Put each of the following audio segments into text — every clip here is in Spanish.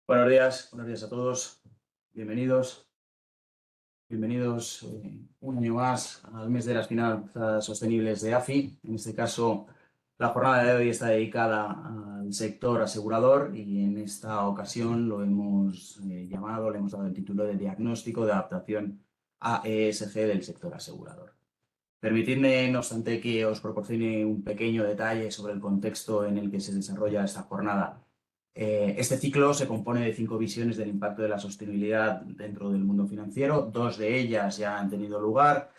Buenos días a todos. Bienvenidos, bienvenidos un año más al mes de las finanzas sostenibles de AFI. En este caso, la jornada de hoy está dedicada al sector asegurador y en esta ocasión lo hemos llamado, le hemos dado el título de Diagnóstico de Adaptación a ESG del sector asegurador. Permitidme, no obstante, que os proporcione un pequeño detalle sobre el contexto en el que se desarrolla esta jornada. Este ciclo se compone de 5 visiones del impacto de la sostenibilidad dentro del mundo financiero. 2 de ellas ya han tenido lugar.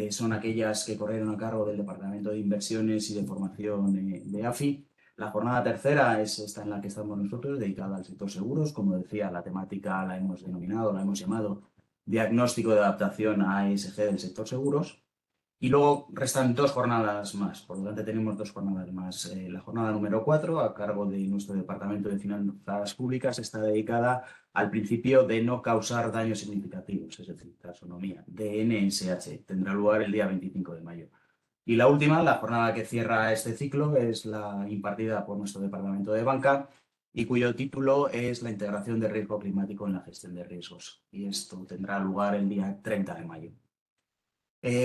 Son aquellas que corrieron a cargo del Departamento de Inversiones y de Formación de AFI. La jornada tercera es esta en la que estamos nosotros, dedicada al sector seguros. Como decía, la temática la hemos denominado, la hemos llamado Diagnóstico de Adaptación a ESG del sector seguros. Y luego restan 2 jornadas más, por lo tanto tenemos 2 jornadas más. La jornada número 4, a cargo de nuestro Departamento de Finanzas Públicas, está dedicada al principio de no causar daños significativos, es decir, taxonomía, DNSH. Tendrá lugar el día 25 de mayo. Y la última, la jornada que cierra este ciclo, es la impartida por nuestro Departamento de Banca y cuyo título es la integración de riesgo climático en la gestión de riesgos. Y esto tendrá lugar el día 30 de mayo.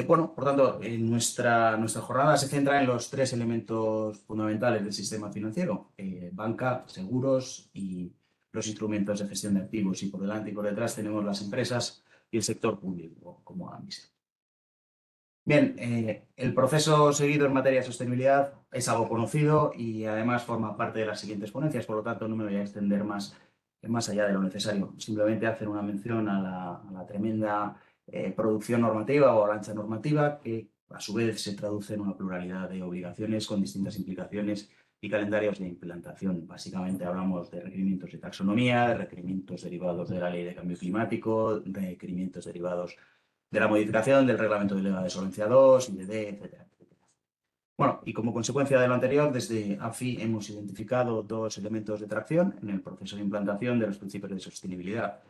Por tanto, nuestra jornada se centra en los 3 elementos fundamentales del sistema financiero: banca, seguros y los instrumentos de gestión de activos. Y por delante y por detrás tenemos las empresas y el sector público como AMIS. Bien, el proceso seguido en materia de sostenibilidad es algo conocido y además forma parte de las siguientes ponencias, por lo tanto no me voy a extender más allá de lo necesario. Simplemente hacer una mención a la tremenda producción normativa o avalancha normativa que a su vez se traduce en una pluralidad de obligaciones con distintas implicaciones y calendarios de implantación. Básicamente hablamos de requerimientos de taxonomía, de requerimientos derivados de la Ley de Cambio Climático, de requerimientos derivados de la modificación del Reglamento Delegado de Solvencia II, IDD, etcétera, etcétera. Bueno, y como consecuencia de lo anterior, desde AFI hemos identificado 2 elementos de tracción en el proceso de implantación de los principios de sostenibilidad.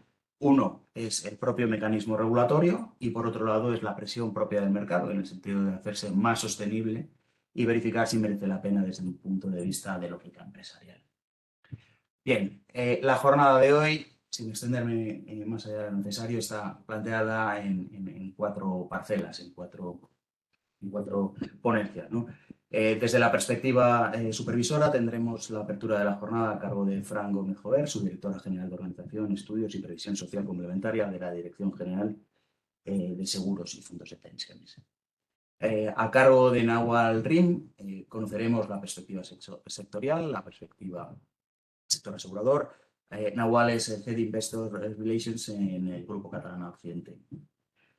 Uno es el propio mecanismo regulatorio y, por otro lado, es la presión propia del mercado, en el sentido de hacerse más sostenible y verificar si merece la pena desde un punto de vista de lógica empresarial. Bien, la jornada de hoy, sin extenderme más allá de lo necesario, está planteada en 4 parcelas, en cuatro ponencias, ¿no? Desde la perspectiva supervisora tendremos la apertura de la jornada a cargo de Fran Gómez Jover, subdirectora general de Organización, Estudios y Previsión Social Complementaria de la Dirección General de Seguros y Fondos de Pensiones. A cargo de Nahual Rim conoceremos la perspectiva sectorial, la perspectiva sector asegurador. Nahual es el Head Investor Relations en el Grupo Catalana Occidente.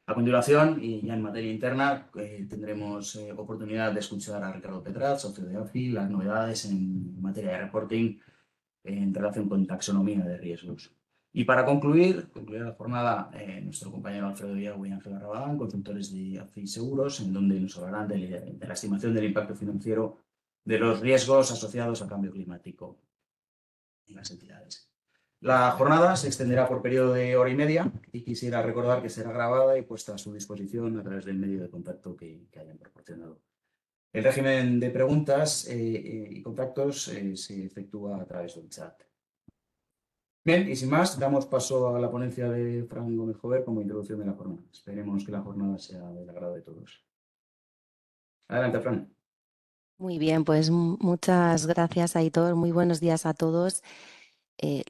A continuación, y ya en materia interna, tendremos oportunidad de escuchar a Ricardo Petrat, socio de AFI, las novedades en materia de reporting en relación con taxonomía de riesgos. Y para concluir la jornada, nuestro compañero Alfredo Diago y Ángela Rabadán, consultores de AFI Seguros, en donde nos hablarán de la estimación del impacto financiero de los riesgos asociados al cambio climático en las entidades. La jornada se extenderá por periodo de hora y media y quisiera recordar que será grabada y puesta a su disposición a través del medio de contacto que hayan proporcionado. El régimen de preguntas y contactos se efectúa a través del chat. Bien, y sin más, damos paso a la ponencia de Fran Gómez Jover como introducción de la jornada. Esperemos que la jornada sea del agrado de todos. Adelante, Fran. Muy bien, pues muchas gracias, Aitor. Muy buenos días a todos.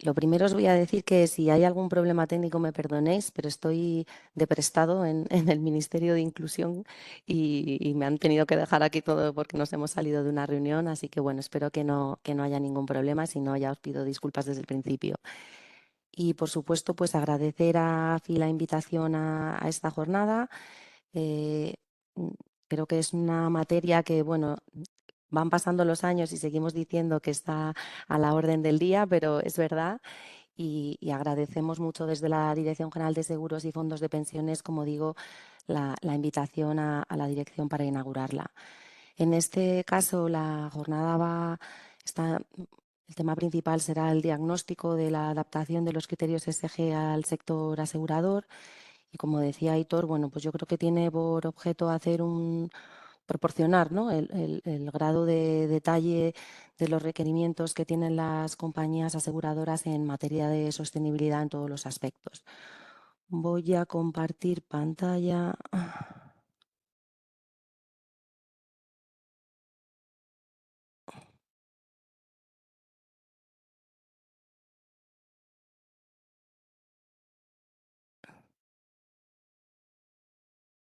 Lo primero os voy a decir que si hay algún problema técnico me perdonéis, pero estoy de prestado en el Ministerio de Inclusión y me han tenido que dejar aquí todo porque nos hemos salido de una reunión, así que bueno, espero que no haya ningún problema, si no ya os pido disculpas desde el principio. Y por supuesto, pues agradecer a FI la invitación a esta jornada. Eh, Creo que es una materia que, bueno, van pasando los años y seguimos diciendo que está a la orden del día, pero es verdad y agradecemos mucho desde la Dirección General de Seguros y Fondos de Pensiones, como digo, la invitación a la dirección para inaugurarla. En este caso, la jornada el tema principal será el diagnóstico de la adaptación de los criterios ESG al sector asegurador. Y como decía Aitor, bueno, pues yo creo que tiene por objeto hacer un proporcionar, ¿no?, el grado de detalle de los requerimientos que tienen las compañías aseguradoras en materia de sostenibilidad en todos los aspectos. Voy a compartir pantalla.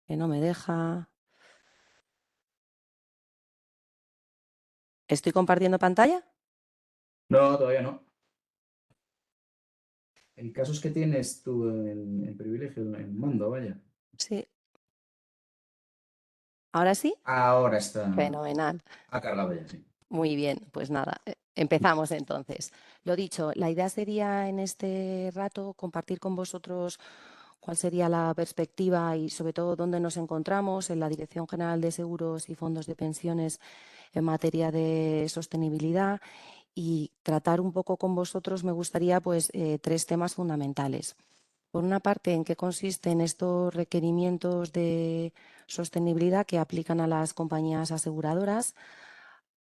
Que no me deja. ¿Estoy compartiendo pantalla? No, todavía no. El caso es que tienes tú el privilegio, el mando, vaya. Sí. ¿Ahora sí? Ahora está. Fenomenal. Ha cargado ya, sí. Muy bien, pues nada, empezamos entonces. Lo dicho, la idea sería en este rato compartir con vosotros cuál sería la perspectiva y sobre todo dónde nos encontramos en la Dirección General de Seguros y Fondos de Pensiones en materia de sostenibilidad y tratar un poco con vosotros me gustaría pues tres temas fundamentales. Por una parte, en qué consisten estos requerimientos de sostenibilidad que aplican a las compañías aseguradoras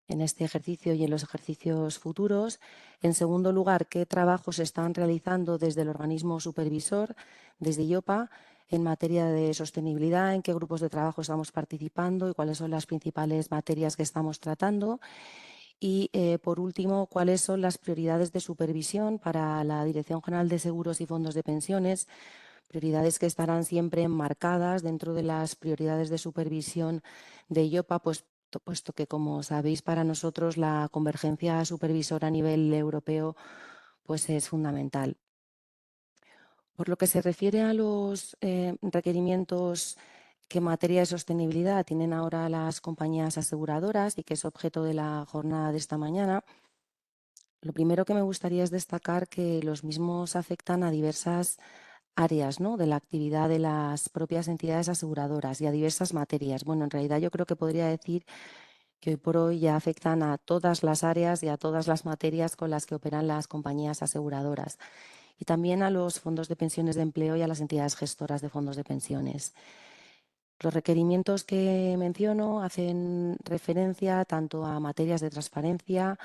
en este ejercicio y en los ejercicios futuros. En segundo lugar, qué trabajos se están realizando desde el organismo supervisor, desde IOPA, en materia de sostenibilidad, en qué grupos de trabajo estamos participando y cuáles son las principales materias que estamos tratando. Y, por último, cuáles son las prioridades de supervisión para la Dirección General de Seguros y Fondos de Pensiones, prioridades que estarán siempre enmarcadas dentro de las prioridades de supervisión de IOPA, pues, puesto que, como sabéis, para nosotros la convergencia supervisora a nivel europeo pues, es fundamental. Por lo que se refiere a los requerimientos que en materia de sostenibilidad tienen ahora las compañías aseguradoras y que es objeto de la jornada de esta mañana, lo primero que me gustaría es destacar que los mismos afectan a diversas áreas, ¿no?, de la actividad de las propias entidades aseguradoras y a diversas materias. Bueno, en realidad yo creo que podría decir que hoy por hoy ya afectan a todas las áreas y a todas las materias con las que operan las compañías aseguradoras y también a los fondos de pensiones de empleo y a las entidades gestoras de fondos de pensiones. Los requerimientos que menciono hacen referencia tanto a materias de transparencia,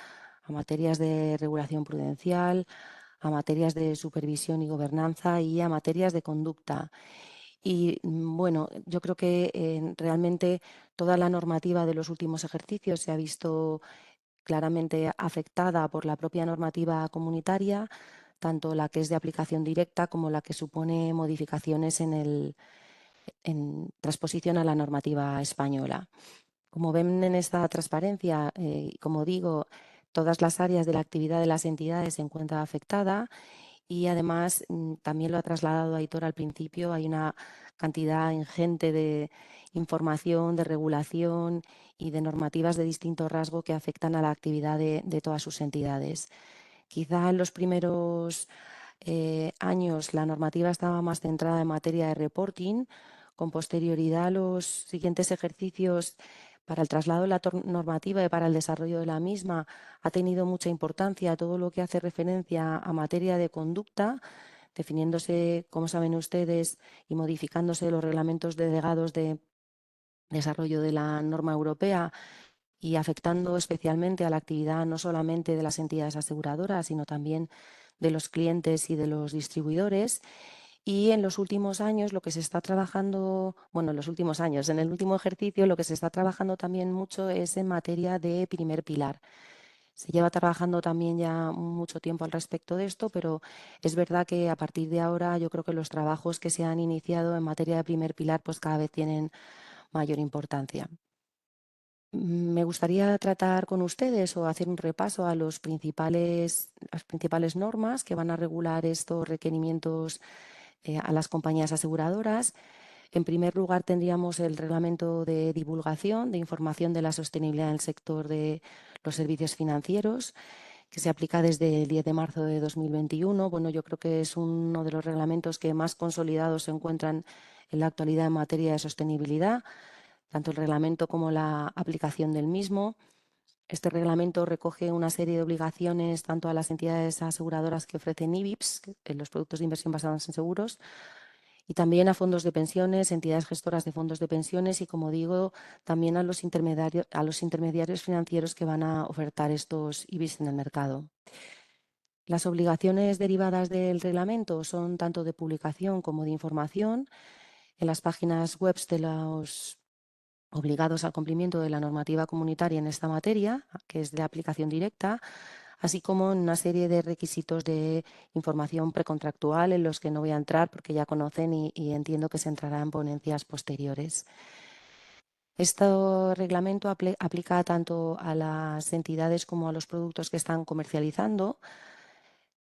a materias de regulación prudencial, a materias de supervisión y gobernanza y a materias de conducta. Y bueno, yo creo que realmente toda la normativa de los últimos ejercicios se ha visto claramente afectada por la propia normativa comunitaria, tanto la que es de aplicación directa como la que supone modificaciones en transposición a la normativa española. Como ven en esta transparencia, como digo, todas las áreas de la actividad de las entidades se encuentran afectadas y además también lo ha trasladado Aitor al principio, hay una cantidad ingente de información, de regulación y de normativas de distinto rasgo que afectan a la actividad de todas sus entidades. Quizá en los primeros años la normativa estaba más centrada en materia de reporting. Con posterioridad a los siguientes ejercicios para el traslado de la normativa y para el desarrollo de la misma ha tenido mucha importancia todo lo que hace referencia a materia de conducta, definiéndose, como saben ustedes, y modificándose los reglamentos delegados de desarrollo de la norma europea y afectando especialmente a la actividad no solamente de las entidades aseguradoras, sino también de los clientes y de los distribuidores. Y en los últimos años lo que se está trabajando, bueno, en los últimos años, en el último ejercicio lo que se está trabajando también mucho es en materia de primer pilar. Se lleva trabajando también ya mucho tiempo al respecto de esto, pero es verdad que a partir de ahora yo creo que los trabajos que se han iniciado en materia de primer pilar pues cada vez tienen mayor importancia. Me gustaría tratar con ustedes o hacer un repaso a las principales normas que van a regular estos requerimientos a las compañías aseguradoras. En primer lugar, tendríamos el Reglamento de Divulgación de Información de la Sostenibilidad en el sector de los servicios financieros, que se aplica desde el 10 de marzo de 2021. Bueno, yo creo que es uno de los reglamentos que más consolidados se encuentran en la actualidad en materia de sostenibilidad, tanto el reglamento como la aplicación del mismo. Este reglamento recoge una serie de obligaciones tanto a las entidades aseguradoras que ofrecen IBIPs, los productos de inversión basados en seguros, y también a fondos de pensiones, entidades gestoras de fondos de pensiones y, como digo, también a los intermediarios financieros que van a ofertar estos IBIs en el mercado. Las obligaciones derivadas del reglamento son tanto de publicación como de información en las páginas web de los obligados al cumplimiento de la normativa comunitaria en esta materia, que es de aplicación directa, así como en una serie de requisitos de información precontractual en los que no voy a entrar porque ya conocen y entiendo que se entrará en ponencias posteriores. Este reglamento aplica tanto a las entidades como a los productos que están comercializando.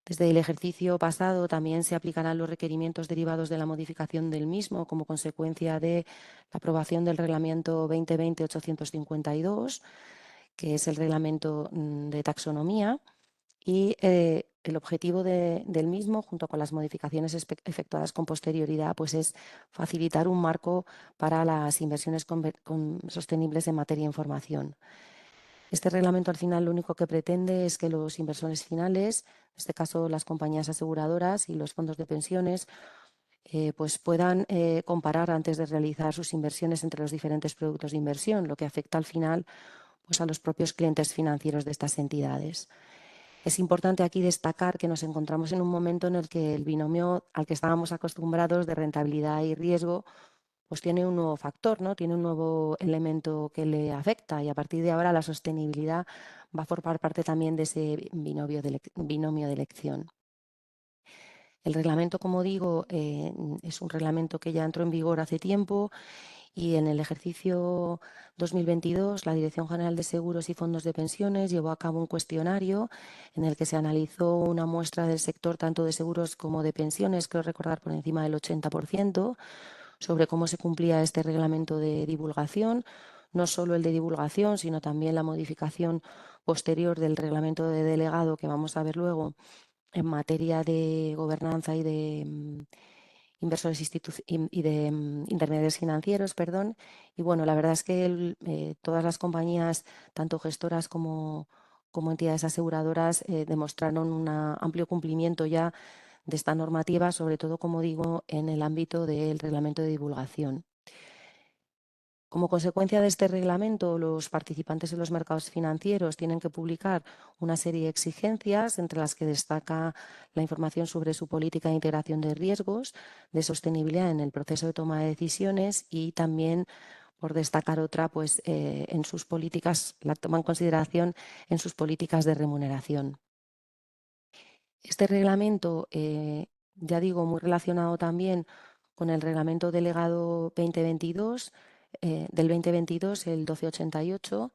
Desde el ejercicio pasado también se aplicarán los requerimientos derivados de la modificación del mismo como consecuencia de la aprobación del Reglamento 2020-852, que es el reglamento de taxonomía, y el objetivo del mismo, junto con las modificaciones efectuadas con posterioridad, pues es facilitar un marco para las inversiones sostenibles en materia de información. Este reglamento al final lo único que pretende es que los inversores finales, en este caso las compañías aseguradoras y los fondos de pensiones, pues puedan comparar antes de realizar sus inversiones entre los diferentes productos de inversión, lo que afecta al final pues a los propios clientes financieros de estas entidades. Es importante aquí destacar que nos encontramos en un momento en el que el binomio al que estábamos acostumbrados de rentabilidad y riesgo pues tiene un nuevo factor, ¿no? Tiene un nuevo elemento que le afecta, y a partir de ahora la sostenibilidad va a formar parte también de ese binomio de elección. El reglamento, como digo, es un reglamento que ya entró en vigor hace tiempo, y en el ejercicio 2022 la Dirección General de Seguros y Fondos de Pensiones llevó a cabo un cuestionario en el que se analizó una muestra del sector tanto de seguros como de pensiones, creo recordar por encima del 80%, sobre cómo se cumplía este reglamento de divulgación, no solo el de divulgación, sino también la modificación posterior del reglamento de delegado que vamos a ver luego en materia de gobernanza y de inversores y de intermediarios financieros, perdón. Y bueno, la verdad es que todas las compañías, tanto gestoras como entidades aseguradoras, demostraron un amplio cumplimiento ya de esta normativa, sobre todo, como digo, en el ámbito del reglamento de divulgación. Como consecuencia de este reglamento, los participantes en los mercados financieros tienen que publicar una serie de exigencias, entre las que destaca la información sobre su política de integración de riesgos, de sostenibilidad en el proceso de toma de decisiones, y también, por destacar otra, pues en sus políticas, la toma en consideración en sus políticas de remuneración. Este reglamento, ya digo, muy relacionado también con el reglamento delegado 2022, del 2022, el 1288,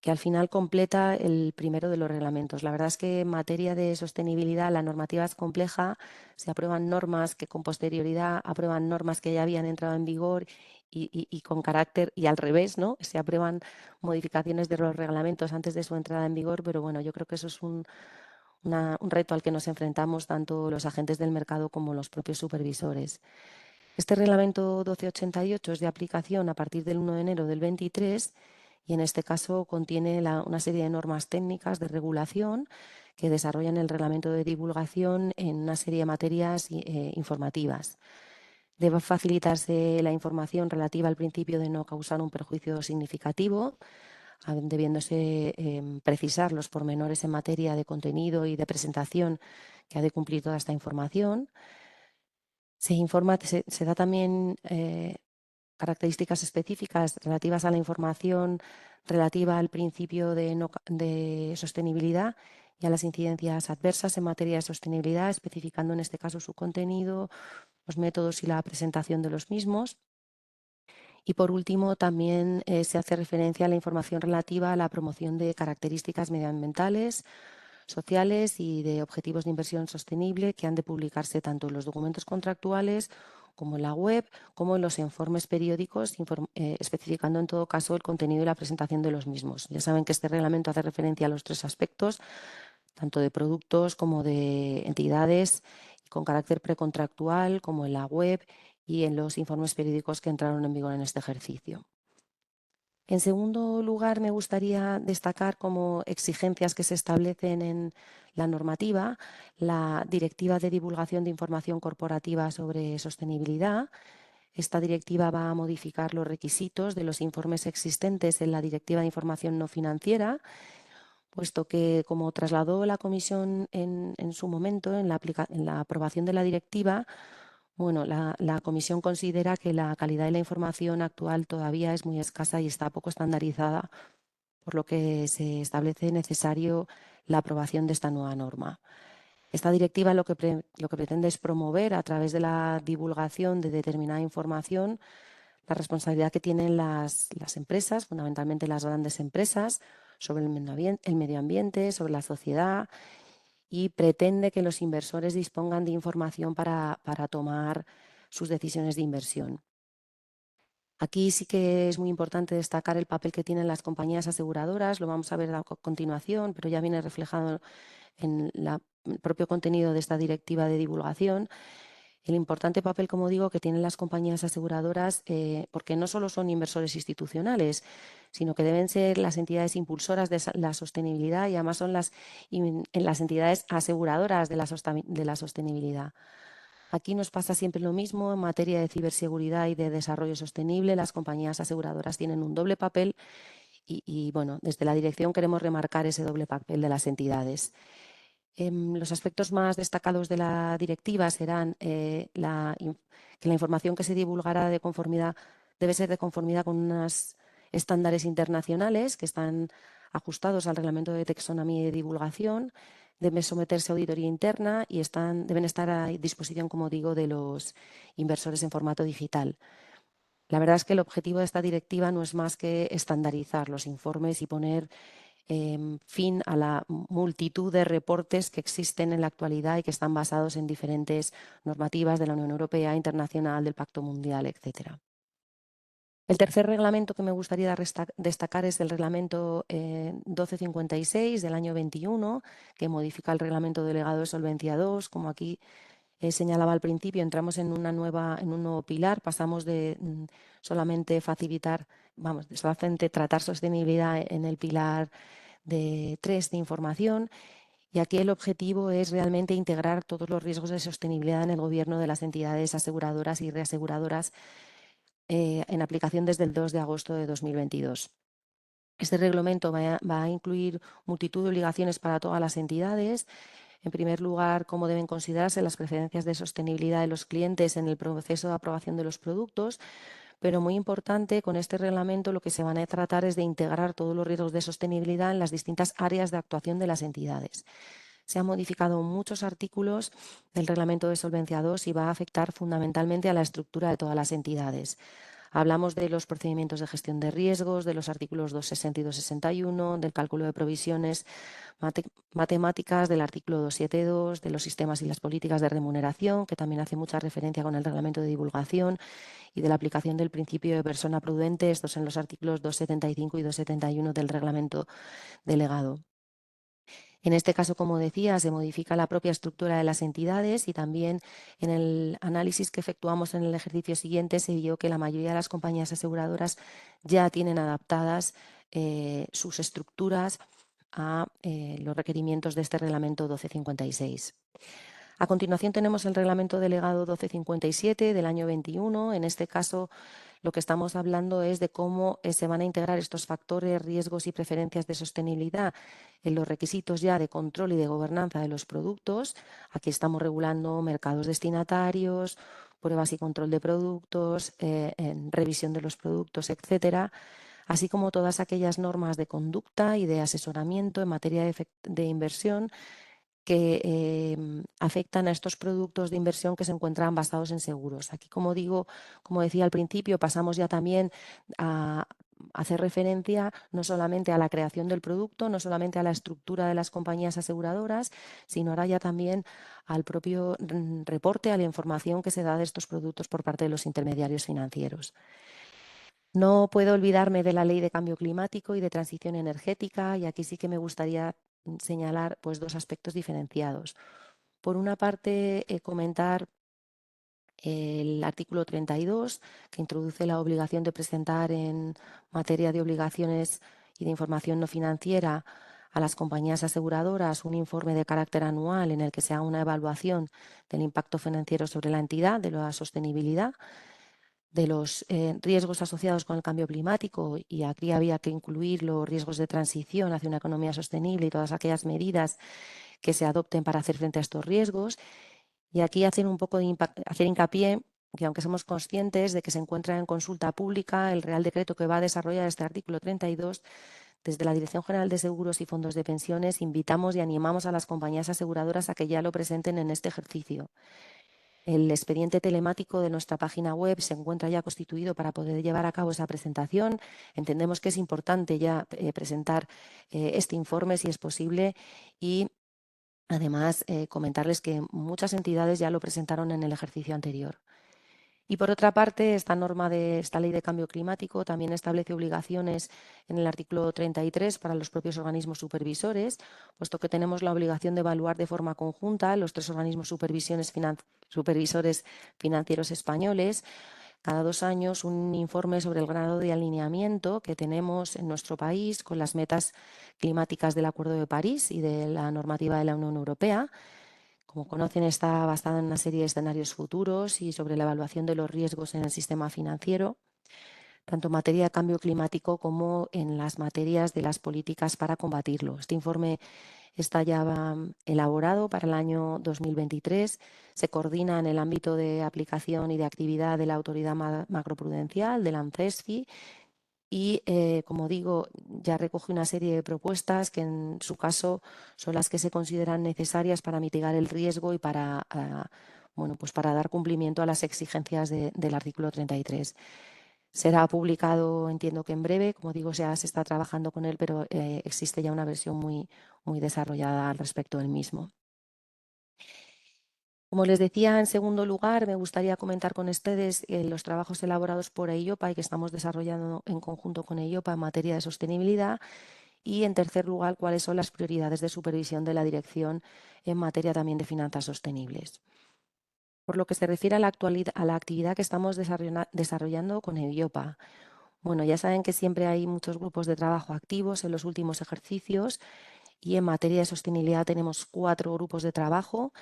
que al final completa el primero de los reglamentos. La verdad es que en materia de sostenibilidad la normativa es compleja, se aprueban normas que con posterioridad aprueban normas que ya habían entrado en vigor, y con carácter, y al revés, ¿no? Se aprueban modificaciones de los reglamentos antes de su entrada en vigor, pero bueno, yo creo que eso es un reto al que nos enfrentamos tanto los agentes del mercado como los propios supervisores. Este reglamento 1288 es de aplicación a partir del 1 de enero del 23, y en este caso contiene una serie de normas técnicas de regulación que desarrollan el reglamento de divulgación en una serie de materias informativas. Debe facilitarse la información relativa al principio de no causar un perjuicio significativo, debiéndose precisar los pormenores en materia de contenido y de presentación que ha de cumplir toda esta información. Se da también características específicas relativas a la información relativa al principio de sostenibilidad y a las incidencias adversas en materia de sostenibilidad, especificando en este caso su contenido, los métodos y la presentación de los mismos. Y por último, también se hace referencia a la información relativa a la promoción de características medioambientales, sociales y de objetivos de inversión sostenible, que han de publicarse tanto en los documentos contractuales como en la web, como en los informes periódicos, especificando en todo caso el contenido y la presentación de los mismos. Ya saben que este reglamento hace referencia a los tres aspectos, tanto de productos como de entidades, con carácter precontractual, como en la web y en los informes periódicos que entraron en vigor en este ejercicio. En segundo lugar, me gustaría destacar como exigencias que se establecen en la normativa, la Directiva de Divulgación de Información Corporativa sobre Sostenibilidad. Esta directiva va a modificar los requisitos de los informes existentes en la Directiva de Información No Financiera, puesto que, como trasladó la Comisión en su momento, en la aprobación de la directiva, bueno, la Comisión considera que la calidad de la información actual todavía es muy escasa y está poco estandarizada, por lo que se establece necesario la aprobación de esta nueva norma. Esta directiva lo que pretende es promover, a través de la divulgación de determinada información, la responsabilidad que tienen las empresas, fundamentalmente las grandes empresas, sobre el medio ambiente, sobre la sociedad, y pretende que los inversores dispongan de información para tomar sus decisiones de inversión. Aquí sí que es muy importante destacar el papel que tienen las compañías aseguradoras, lo vamos a ver a continuación, pero ya viene reflejado en el propio contenido de esta directiva de divulgación. El importante papel, como digo, que tienen las compañías aseguradoras, porque no solo son inversores institucionales, sino que deben ser las entidades impulsoras de la sostenibilidad y además son las entidades aseguradoras de la sostenibilidad. Aquí nos pasa siempre lo mismo en materia de ciberseguridad y de desarrollo sostenible. Las compañías aseguradoras tienen un doble papel y bueno, desde la dirección queremos remarcar ese doble papel de las entidades. Los aspectos más destacados de la directiva serán que la información que se divulgará debe ser de conformidad con unos estándares internacionales que están ajustados al reglamento de taxonomía y de divulgación, deben someterse a auditoría interna y deben estar a disposición, como digo, de los inversores en formato digital. La verdad es que el objetivo de esta directiva no es más que estandarizar los informes y poner fin a la multitud de reportes que existen en la actualidad y que están basados en diferentes normativas de la Unión Europea, internacional, del Pacto Mundial, etc. El tercer reglamento que me gustaría destacar es el reglamento 1256 del año 21, que modifica el reglamento delegado de Solvencia II. Como aquí señalaba al principio, entramos en un nuevo pilar, pasamos de solamente tratar sostenibilidad en el pilar de 3 de información, y aquí el objetivo es realmente integrar todos los riesgos de sostenibilidad en el gobierno de las entidades aseguradoras y reaseguradoras en aplicación desde el 2 de agosto de 2022. Este reglamento va a incluir multitud de obligaciones para todas las entidades. En primer lugar, cómo deben considerarse las preferencias de sostenibilidad de los clientes en el proceso de aprobación de los productos, pero muy importante, con este reglamento lo que se van a tratar es de integrar todos los riesgos de sostenibilidad en las distintas áreas de actuación de las entidades. Se han modificado muchos artículos del reglamento de Solvencia II y va a afectar fundamentalmente a la estructura de todas las entidades. Hablamos de los procedimientos de gestión de riesgos, de los artículos 260 y 261, del cálculo de provisiones matemáticas, del artículo 272, de los sistemas y las políticas de remuneración, que también hace mucha referencia con el reglamento de divulgación, y de la aplicación del principio de persona prudente, estos en los artículos 275 y 271 del reglamento delegado. En este caso, como decía, se modifica la propia estructura de las entidades y también en el análisis que efectuamos en el ejercicio siguiente se vio que la mayoría de las compañías aseguradoras ya tienen adaptadas sus estructuras a los requerimientos de este reglamento 1256. A continuación tenemos el reglamento delegado 1257 del año 21. En este caso, lo que estamos hablando es de cómo se van a integrar estos factores, riesgos y preferencias de sostenibilidad en los requisitos ya de control y de gobernanza de los productos. Aquí estamos regulando mercados destinatarios, pruebas y control de productos, revisión de los productos, etcétera, así como todas aquellas normas de conducta y de asesoramiento en materia de inversión que afectan a estos productos de inversión que se encuentran basados en seguros. Aquí, como decía al principio, pasamos ya también a hacer referencia no solamente a la creación del producto, no solamente a la estructura de las compañías aseguradoras, sino ahora ya también al propio reporte, a la información que se da de estos productos por parte de los intermediarios financieros. No puedo olvidarme de la Ley de Cambio Climático y de Transición Energética, y aquí sí que me gustaría señalar pues, dos aspectos diferenciados. Por una parte, comentar el artículo 32, que introduce la obligación de presentar en materia de obligaciones y de información no financiera a las compañías aseguradoras un informe de carácter anual en el que se haga una evaluación del impacto financiero sobre la entidad, de la sostenibilidad, de los riesgos asociados con el cambio climático, y aquí había que incluir los riesgos de transición hacia una economía sostenible y todas aquellas medidas que se adopten para hacer frente a estos riesgos. Y aquí hacer un poco de hacer hincapié que, aunque somos conscientes de que se encuentra en consulta pública el Real Decreto que va a desarrollar este artículo 32, desde la Dirección General de Seguros y Fondos de Pensiones invitamos y animamos a las compañías aseguradoras a que ya lo presenten en este ejercicio. El expediente telemático de nuestra página web se encuentra ya constituido para poder llevar a cabo esa presentación. Entendemos que es importante ya presentar este informe si es posible, y además comentarles que muchas entidades ya lo presentaron en el ejercicio anterior. Y por otra parte, esta ley de cambio climático también establece obligaciones en el artículo 33 para los propios organismos supervisores, puesto que tenemos la obligación de evaluar de forma conjunta los 3 organismos supervisores financieros españoles cada 2 años un informe sobre el grado de alineamiento que tenemos en nuestro país con las metas climáticas del Acuerdo de París y de la normativa de la Unión Europea. Como conocen, está basada en una serie de escenarios futuros y sobre la evaluación de los riesgos en el sistema financiero, tanto en materia de cambio climático como en las materias de las políticas para combatirlo. Este informe está ya elaborado para el año 2023, se coordina en el ámbito de aplicación y de actividad de la Autoridad Macroprudencial, de la ANCESFI, y, como digo, ya recoge una serie de propuestas que en su caso son las que se consideran necesarias para mitigar el riesgo y para, pues para dar cumplimiento a las exigencias del artículo 33. Será publicado, entiendo que en breve, como digo, ya se está trabajando con él, pero existe ya una versión muy desarrollada al respecto del mismo. Como les decía, en segundo lugar, me gustaría comentar con ustedes los trabajos elaborados por EIOPA y que estamos desarrollando en conjunto con EIOPA en materia de sostenibilidad. Y, en tercer lugar, cuáles son las prioridades de supervisión de la dirección en materia también de finanzas sostenibles. Por lo que se refiere a la actividad que estamos desarrollando con EIOPA, bueno, ya saben que siempre hay muchos grupos de trabajo activos en los últimos ejercicios, y en materia de sostenibilidad tenemos 4 grupos de trabajo.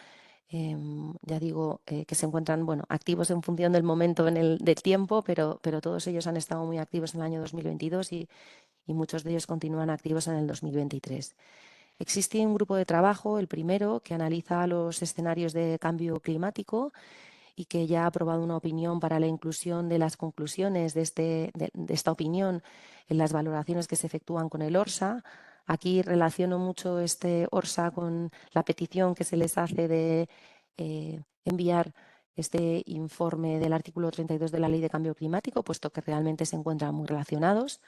Ya digo que se encuentran activos en función del momento del tiempo, pero todos ellos han estado muy activos en el año 2022 y muchos de ellos continúan activos en el 2023. Existe un grupo de trabajo, el primero, que analiza los escenarios de cambio climático y que ya ha aprobado una opinión para la inclusión de las conclusiones de esta opinión en las valoraciones que se efectúan con el ORSA. Aquí relaciono mucho este ORSA con la petición que se les hace de enviar este informe del artículo 32 de la Ley de Cambio Climático, puesto que realmente se encuentran muy relacionados.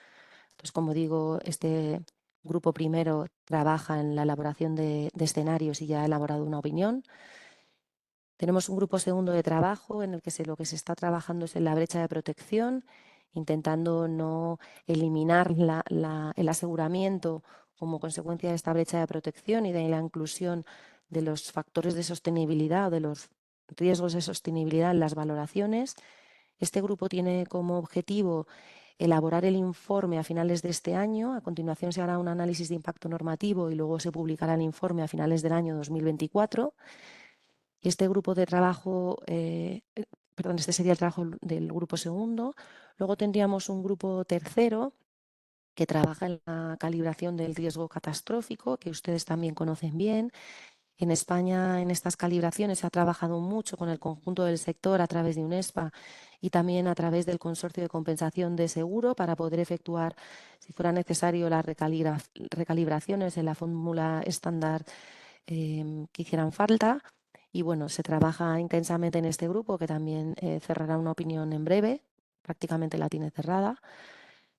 Entonces, como digo, este grupo primero trabaja en la elaboración de escenarios y ya ha elaborado una opinión. Tenemos un grupo segundo de trabajo en el que lo que se está trabajando es en la brecha de protección, intentando no eliminar el aseguramiento como consecuencia de esta brecha de protección y de la inclusión de los factores de sostenibilidad o de los riesgos de sostenibilidad en las valoraciones. Este grupo tiene como objetivo elaborar el informe a finales de este año. A continuación se hará un análisis de impacto normativo y luego se publicará el informe a finales del año 2024. Este grupo de trabajo, este sería el trabajo del grupo segundo. Luego tendríamos un grupo tercero que trabaja en la calibración del riesgo catastrófico, que ustedes también conocen bien. En España, en estas calibraciones, se ha trabajado mucho con el conjunto del sector a través de UNESPA y también a través del Consorcio de Compensación de Seguro para poder efectuar, si fuera necesario, las recalibraciones en la fórmula estándar que hicieran falta. Y bueno, se trabaja intensamente en este grupo, que también cerrará una opinión en breve, prácticamente la tiene cerrada.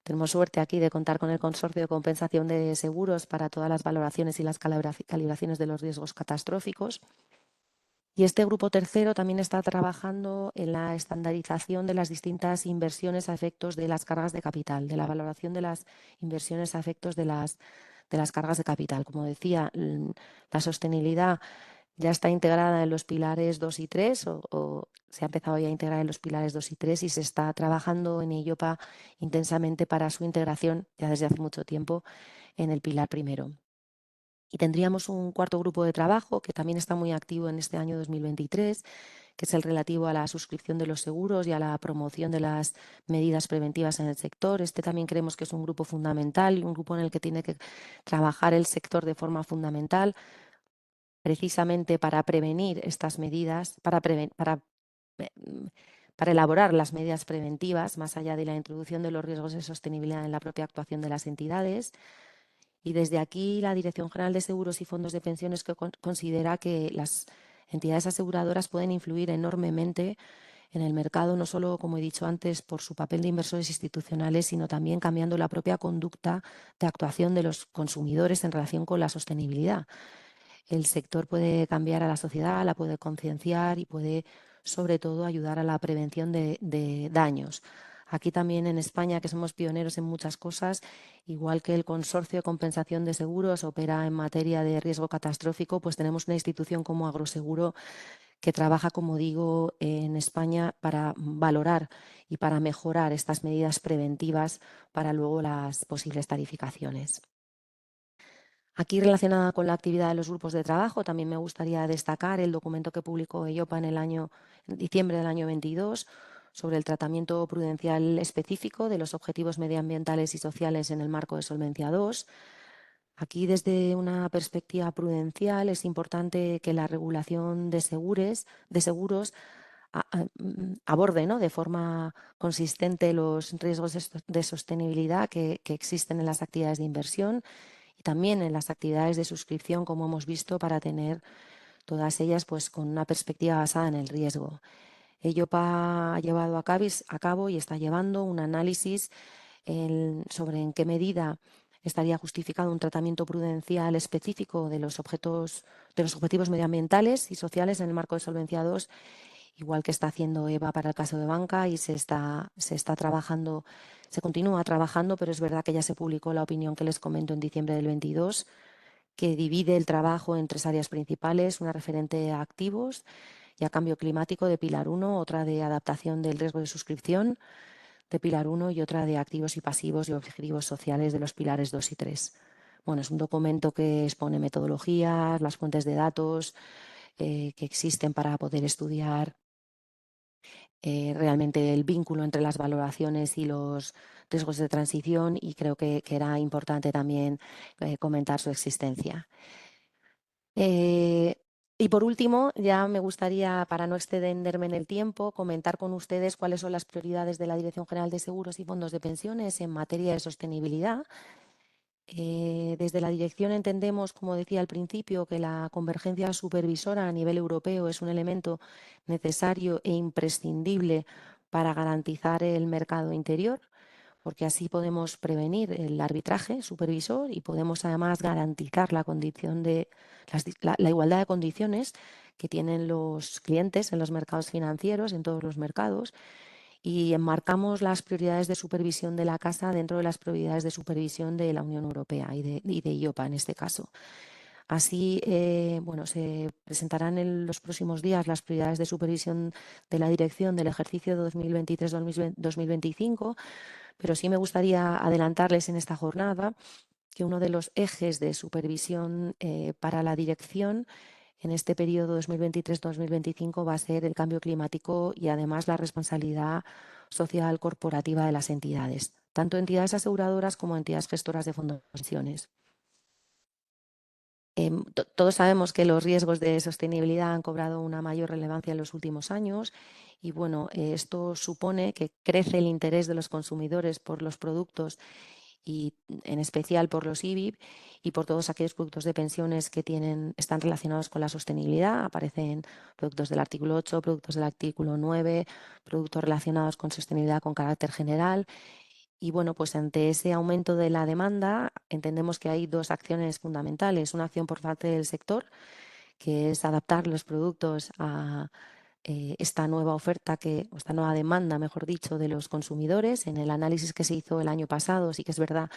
Tenemos suerte aquí de contar con el Consorcio de Compensación de Seguros para todas las valoraciones y las calibraciones de los riesgos catastróficos. Y este grupo tercero también está trabajando en la estandarización de las distintas inversiones a efectos de las cargas de capital, de la valoración de las inversiones a efectos de las cargas de capital. Como decía, la sostenibilidad ya está integrada en los pilares 2 y 3 o se ha empezado ya a integrar en los pilares 2 y 3 y se está trabajando en EIOPA intensamente para su integración ya desde hace mucho tiempo en el pilar primero. Y tendríamos un cuarto grupo de trabajo que también está muy activo en este año 2023, que es el relativo a la suscripción de los seguros y a la promoción de las medidas preventivas en el sector. Este también creemos que es un grupo fundamental y un grupo en el que tiene que trabajar el sector de forma fundamental, precisamente para prevenir estas medidas, eh, para elaborar las medidas preventivas, más allá de la introducción de los riesgos de sostenibilidad en la propia actuación de las entidades. Y desde aquí la Dirección General de Seguros y Fondos de Pensiones considera que las entidades aseguradoras pueden influir enormemente en el mercado, no solo, como he dicho antes, por su papel de inversores institucionales, sino también cambiando la propia conducta de actuación de los consumidores en relación con la sostenibilidad. El sector puede cambiar a la sociedad, la puede concienciar y puede, sobre todo, ayudar a la prevención de daños. Aquí también en España, que somos pioneros en muchas cosas, igual que el Consorcio de Compensación de Seguros opera en materia de riesgo catastrófico, pues tenemos una institución como Agroseguro que trabaja, como digo, en España para valorar y para mejorar estas medidas preventivas para luego las posibles tarificaciones. Aquí, relacionada con la actividad de los grupos de trabajo, también me gustaría destacar el documento que publicó EIOPA en diciembre del año 22 sobre el tratamiento prudencial específico de los objetivos medioambientales y sociales en el marco de Solvencia II. Aquí, desde una perspectiva prudencial, es importante que la regulación de seguros aborde, ¿no?, de forma consistente los riesgos de sostenibilidad que existen en las actividades de inversión y también en las actividades de suscripción, como hemos visto, para tener todas ellas pues, con una perspectiva basada en el riesgo. EIOPA ha llevado a cabo y está llevando un análisis sobre en qué medida estaría justificado un tratamiento prudencial específico de los objetivos medioambientales y sociales en el marco de Solvencia II, igual que está haciendo EBA para el caso de banca y se está trabajando, se continúa trabajando, pero es verdad que ya se publicó la opinión que les comento en diciembre del 22, que divide el trabajo en tres áreas principales, una referente a activos y a cambio climático de Pilar 1, otra de adaptación del riesgo de suscripción de Pilar 1 y otra de activos y pasivos y objetivos sociales de los pilares 2 y 3. Bueno, es un documento que expone metodologías, las fuentes de datos que existen para poder estudiar realmente el vínculo entre las valoraciones y los riesgos de transición y creo que era importante también comentar su existencia. Y por último, ya me gustaría, para no extenderme en el tiempo, comentar con ustedes cuáles son las prioridades de la Dirección General de Seguros y Fondos de Pensiones en materia de sostenibilidad. Desde la dirección entendemos, como decía al principio, que la convergencia supervisora a nivel europeo es un elemento necesario e imprescindible para garantizar el mercado interior, porque así podemos prevenir el arbitraje supervisor y podemos además garantizar la igualdad de condiciones que tienen los clientes en los mercados financieros, en todos los mercados, y enmarcamos las prioridades de supervisión de la Casa dentro de las prioridades de supervisión de la Unión Europea y de IOPA en este caso. Así, bueno, se presentarán en los próximos días las prioridades de supervisión de la dirección del ejercicio 2023-2025, pero sí me gustaría adelantarles en esta jornada que uno de los ejes de supervisión para la dirección en este periodo 2023-2025 va a ser el cambio climático y además la responsabilidad social corporativa de las entidades, tanto entidades aseguradoras como entidades gestoras de fondos de pensiones. Todos sabemos que los riesgos de sostenibilidad han cobrado una mayor relevancia en los últimos años y bueno, esto supone que crece el interés de los consumidores por los productos y en especial por los IBIP y por todos aquellos productos de pensiones que están relacionados con la sostenibilidad. Aparecen productos del artículo 8, productos del artículo 9, productos relacionados con sostenibilidad con carácter general. Y bueno, pues ante ese aumento de la demanda entendemos que hay dos acciones fundamentales. Una acción por parte del sector, que es adaptar los productos a esta nueva oferta, o esta nueva demanda, mejor dicho, de los consumidores. En el análisis que se hizo el año pasado, sí que es verdad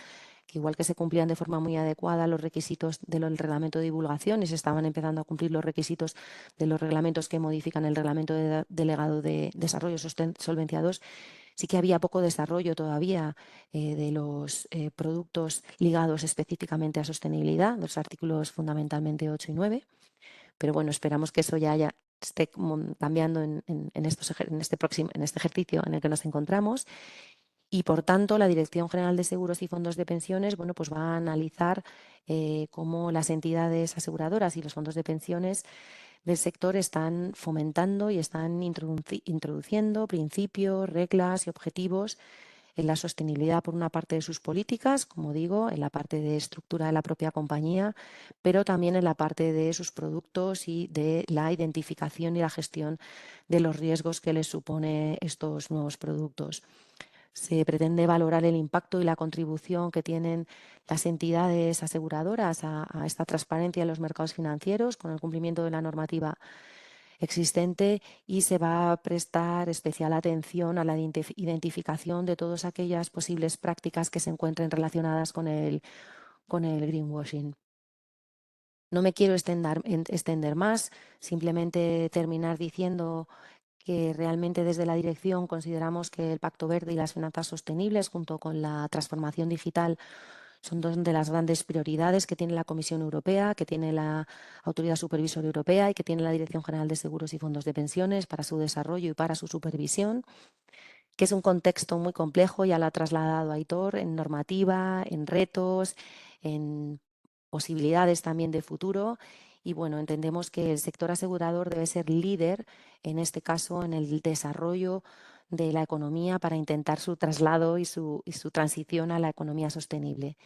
que igual que se cumplían de forma muy adecuada los requisitos del reglamento de divulgación y se estaban empezando a cumplir los requisitos de los reglamentos que modifican el reglamento delegado de desarrollo solvencia II, sí que había poco desarrollo todavía de los productos ligados específicamente a sostenibilidad, los artículos fundamentalmente 8 y 9, pero bueno, esperamos que eso ya esté cambiando en este ejercicio en el que nos encontramos. Y, por tanto, la Dirección General de Seguros y Fondos de Pensiones, bueno, pues va a analizar cómo las entidades aseguradoras y los fondos de pensiones del sector están fomentando y están introduciendo principios, reglas y objetivos en la sostenibilidad por una parte de sus políticas, como digo, en la parte de estructura de la propia compañía, pero también en la parte de sus productos y de la identificación y la gestión de los riesgos que les supone estos nuevos productos. Se pretende valorar el impacto y la contribución que tienen las entidades aseguradoras a esta transparencia en los mercados financieros con el cumplimiento de la normativa existente y se va a prestar especial atención a la identificación de todas aquellas posibles prácticas que se encuentren relacionadas con el greenwashing. No me quiero extender más, simplemente terminar diciendo que realmente desde la dirección consideramos que el Pacto Verde y las finanzas sostenibles, junto con la transformación digital, son dos de las grandes prioridades que tiene la Comisión Europea, que tiene la Autoridad Supervisora Europea y que tiene la Dirección General de Seguros y Fondos de Pensiones para su desarrollo y para su supervisión, que es un contexto muy complejo, ya lo ha trasladado Aitor, en normativa, en retos, en posibilidades también de futuro. Y bueno, entendemos que el sector asegurador debe ser líder, en este caso, en el desarrollo de la economía para intentar su traslado y su transición a la economía sostenible.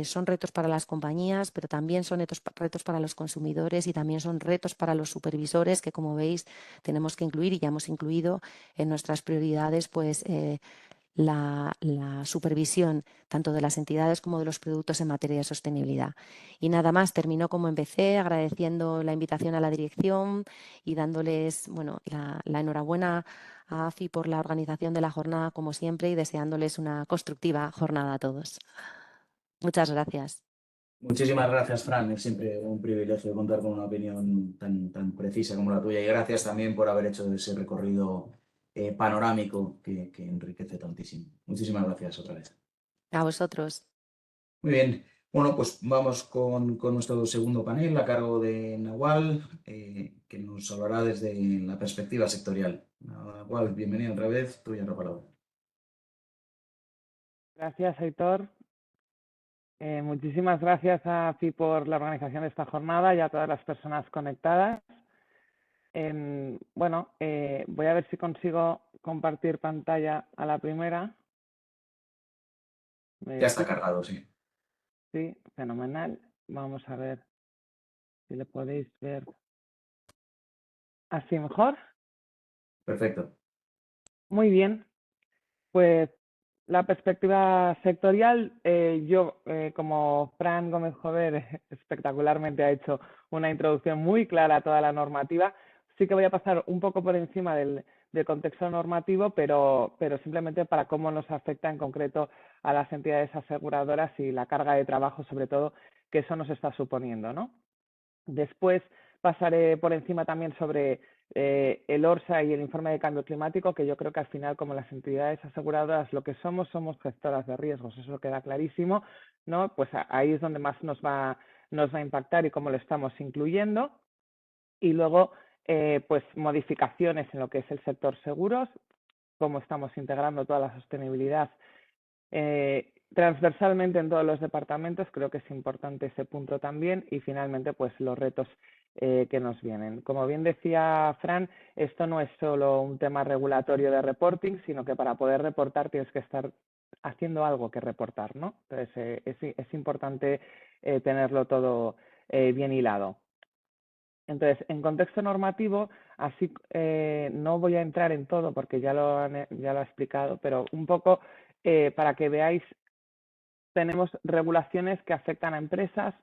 Son retos para las compañías, pero también son retos para los consumidores y también son retos para los supervisores que, como veis, tenemos que incluir y ya hemos incluido en nuestras prioridades pues, la supervisión tanto de las entidades como de los productos en materia de sostenibilidad. Y nada más, termino como empecé, agradeciendo la invitación a la dirección y dándoles bueno, la enhorabuena a AFI por la organización de la jornada, como siempre, y deseándoles una constructiva jornada a todos. Muchas gracias. Muchísimas gracias, Fran. Es siempre un privilegio contar con una opinión tan precisa como la tuya. Y gracias también por haber hecho ese recorrido panorámico que enriquece tantísimo. Muchísimas gracias otra vez. A vosotros. Muy bien. Bueno, pues vamos con nuestro segundo panel a cargo de Nahual, que nos hablará desde la perspectiva sectorial. Nahual, bienvenido otra vez. Tuya la palabra. Gracias, Aitor. Muchísimas gracias a FI por la organización de esta jornada y a todas las personas conectadas. Voy a ver si consigo compartir pantalla a la primera. Ya está cargado, sí. Sí, fenomenal. Vamos a ver si le podéis ver así mejor. Perfecto. Muy bien. Pues la perspectiva sectorial, como Fran Gómez Jover espectacularmente ha hecho una introducción muy clara a toda la normativa, sí que voy a pasar un poco por encima del contexto normativo, pero simplemente para cómo nos afecta en concreto a las entidades aseguradoras y la carga de trabajo, sobre todo, que eso nos está suponiendo, ¿no? Después pasaré por encima también sobre el ORSA y el informe de cambio climático, que yo creo que al final, como las entidades aseguradoras, lo que somos gestoras de riesgos, eso queda clarísimo, ¿no? Pues ahí es donde más nos va a impactar y cómo lo estamos incluyendo. Y luego, pues modificaciones en lo que es el sector seguros, cómo estamos integrando toda la sostenibilidad transversalmente en todos los departamentos. Creo que es importante ese punto también. Y finalmente, pues los retos que nos vienen. Como bien decía Fran, esto no es solo un tema regulatorio de reporting, sino que para poder reportar tienes que estar haciendo algo que reportar, ¿no? Entonces, es importante tenerlo todo bien hilado. Entonces, en contexto normativo, así no voy a entrar en todo porque ya lo ha explicado, pero un poco para que veáis, tenemos regulaciones que afectan a empresas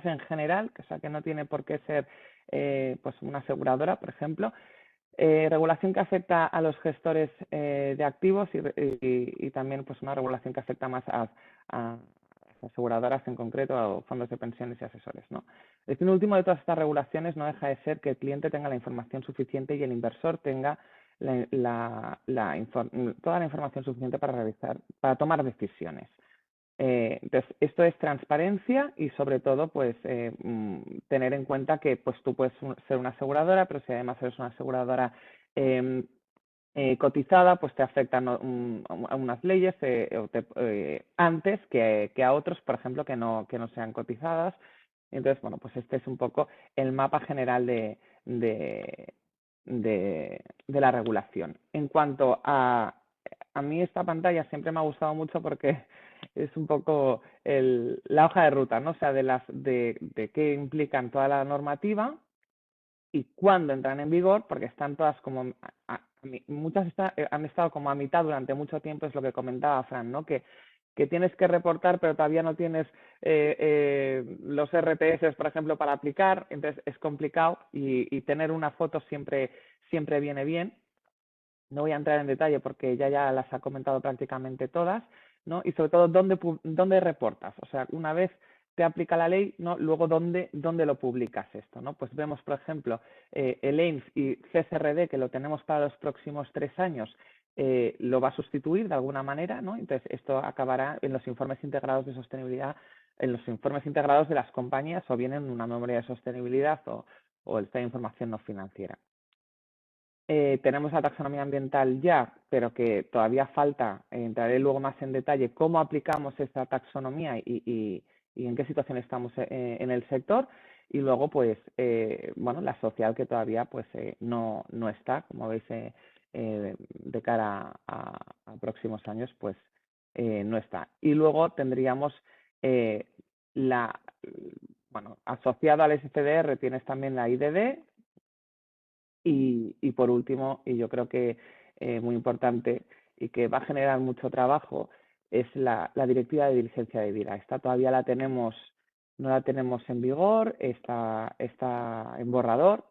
en general, o sea, que no tiene por qué ser pues una aseguradora, por ejemplo, Regulación que afecta a los gestores de activos y también pues una regulación que afecta más a aseguradoras en concreto, o fondos de pensiones y asesores, ¿no? El fin último de todas estas regulaciones no deja de ser que el cliente tenga la información suficiente y el inversor tenga toda la información suficiente para tomar decisiones. Entonces, esto es transparencia y sobre todo, pues, tener en cuenta que pues, tú puedes ser una aseguradora, pero si además eres una aseguradora cotizada, pues te afectan a unas leyes antes que a otros, por ejemplo, que no sean cotizadas. Entonces, bueno, pues este es un poco el mapa general de la regulación. En cuanto a mí esta pantalla siempre me ha gustado mucho porque es un poco la hoja de ruta, ¿no? O sea, de qué implican toda la normativa y cuándo entran en vigor, porque están todas como, muchas han estado como a mitad durante mucho tiempo, es lo que comentaba Fran, ¿no? Que tienes que reportar, pero todavía no tienes los RTS, por ejemplo, para aplicar, entonces es complicado y tener una foto siempre viene bien. No voy a entrar en detalle porque ya las ha comentado prácticamente todas, ¿no? Y sobre todo, ¿dónde reportas? O sea, una vez te aplica la ley, ¿no? Luego, ¿dónde lo publicas esto, ¿no? Pues vemos, por ejemplo, el EINS y CSRD, que lo tenemos para los próximos 3 años, lo va a sustituir de alguna manera, ¿no? Entonces, esto acabará en los informes integrados de sostenibilidad, en los informes integrados de las compañías, o bien en una memoria de sostenibilidad o esta información no financiera. Tenemos la taxonomía ambiental ya, pero que todavía falta, entraré luego más en detalle, cómo aplicamos esta taxonomía y en qué situación estamos en el sector. Y luego, pues, bueno, la social que todavía pues no está, como veis, de cara a próximos años, pues no está. Y luego tendríamos bueno, asociado al SFDR tienes también la IDD, y por último, y yo creo que muy importante y que va a generar mucho trabajo, es la directiva de diligencia de vida. Esta todavía no la tenemos en vigor, está en borrador,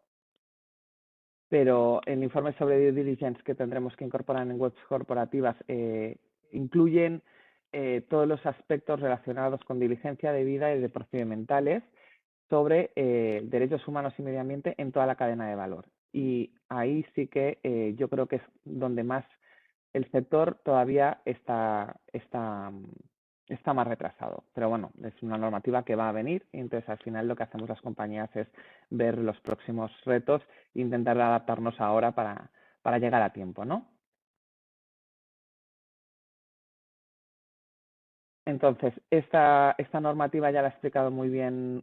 pero el informe sobre due diligence que tendremos que incorporar en webs corporativas incluyen todos los aspectos relacionados con diligencia de vida y de procedimentales sobre derechos humanos y medio ambiente en toda la cadena de valor. Y ahí sí que yo creo que es donde más el sector todavía está más retrasado. Pero bueno, es una normativa que va a venir y entonces al final lo que hacemos las compañías es ver los próximos retos e intentar adaptarnos ahora para llegar a tiempo, ¿no? Entonces, esta normativa ya la ha explicado muy bien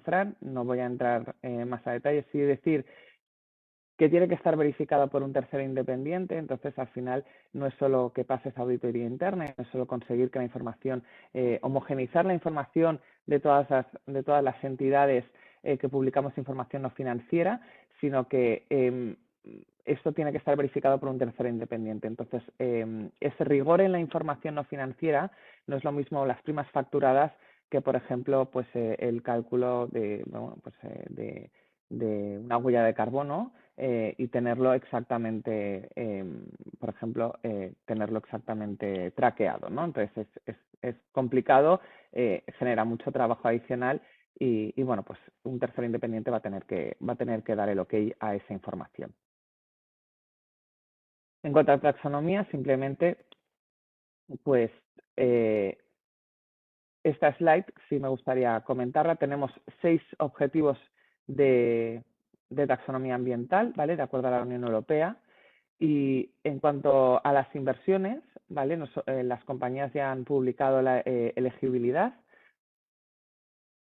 Fran, no voy a entrar más a detalle, sí decir que tiene que estar verificada por un tercero independiente, entonces al final no es solo que pase esa auditoría interna, no es solo conseguir que la información, homogeneizar la información de todas las entidades que publicamos información no financiera, sino que esto tiene que estar verificado por un tercero independiente. Entonces, ese rigor en la información no financiera no es lo mismo las primas facturadas que, por ejemplo, pues el cálculo de una huella de carbono y tenerlo exactamente, por ejemplo, tenerlo exactamente traqueado, ¿no? Entonces es complicado, genera mucho trabajo adicional y bueno, pues un tercero independiente va a tener que dar el ok a esa información. En cuanto a taxonomía, simplemente, pues esta slide sí me gustaría comentarla. Tenemos 6 objetivos de taxonomía ambiental, ¿vale? De acuerdo a la Unión Europea. Y en cuanto a las inversiones, ¿vale? Las compañías ya han publicado la elegibilidad,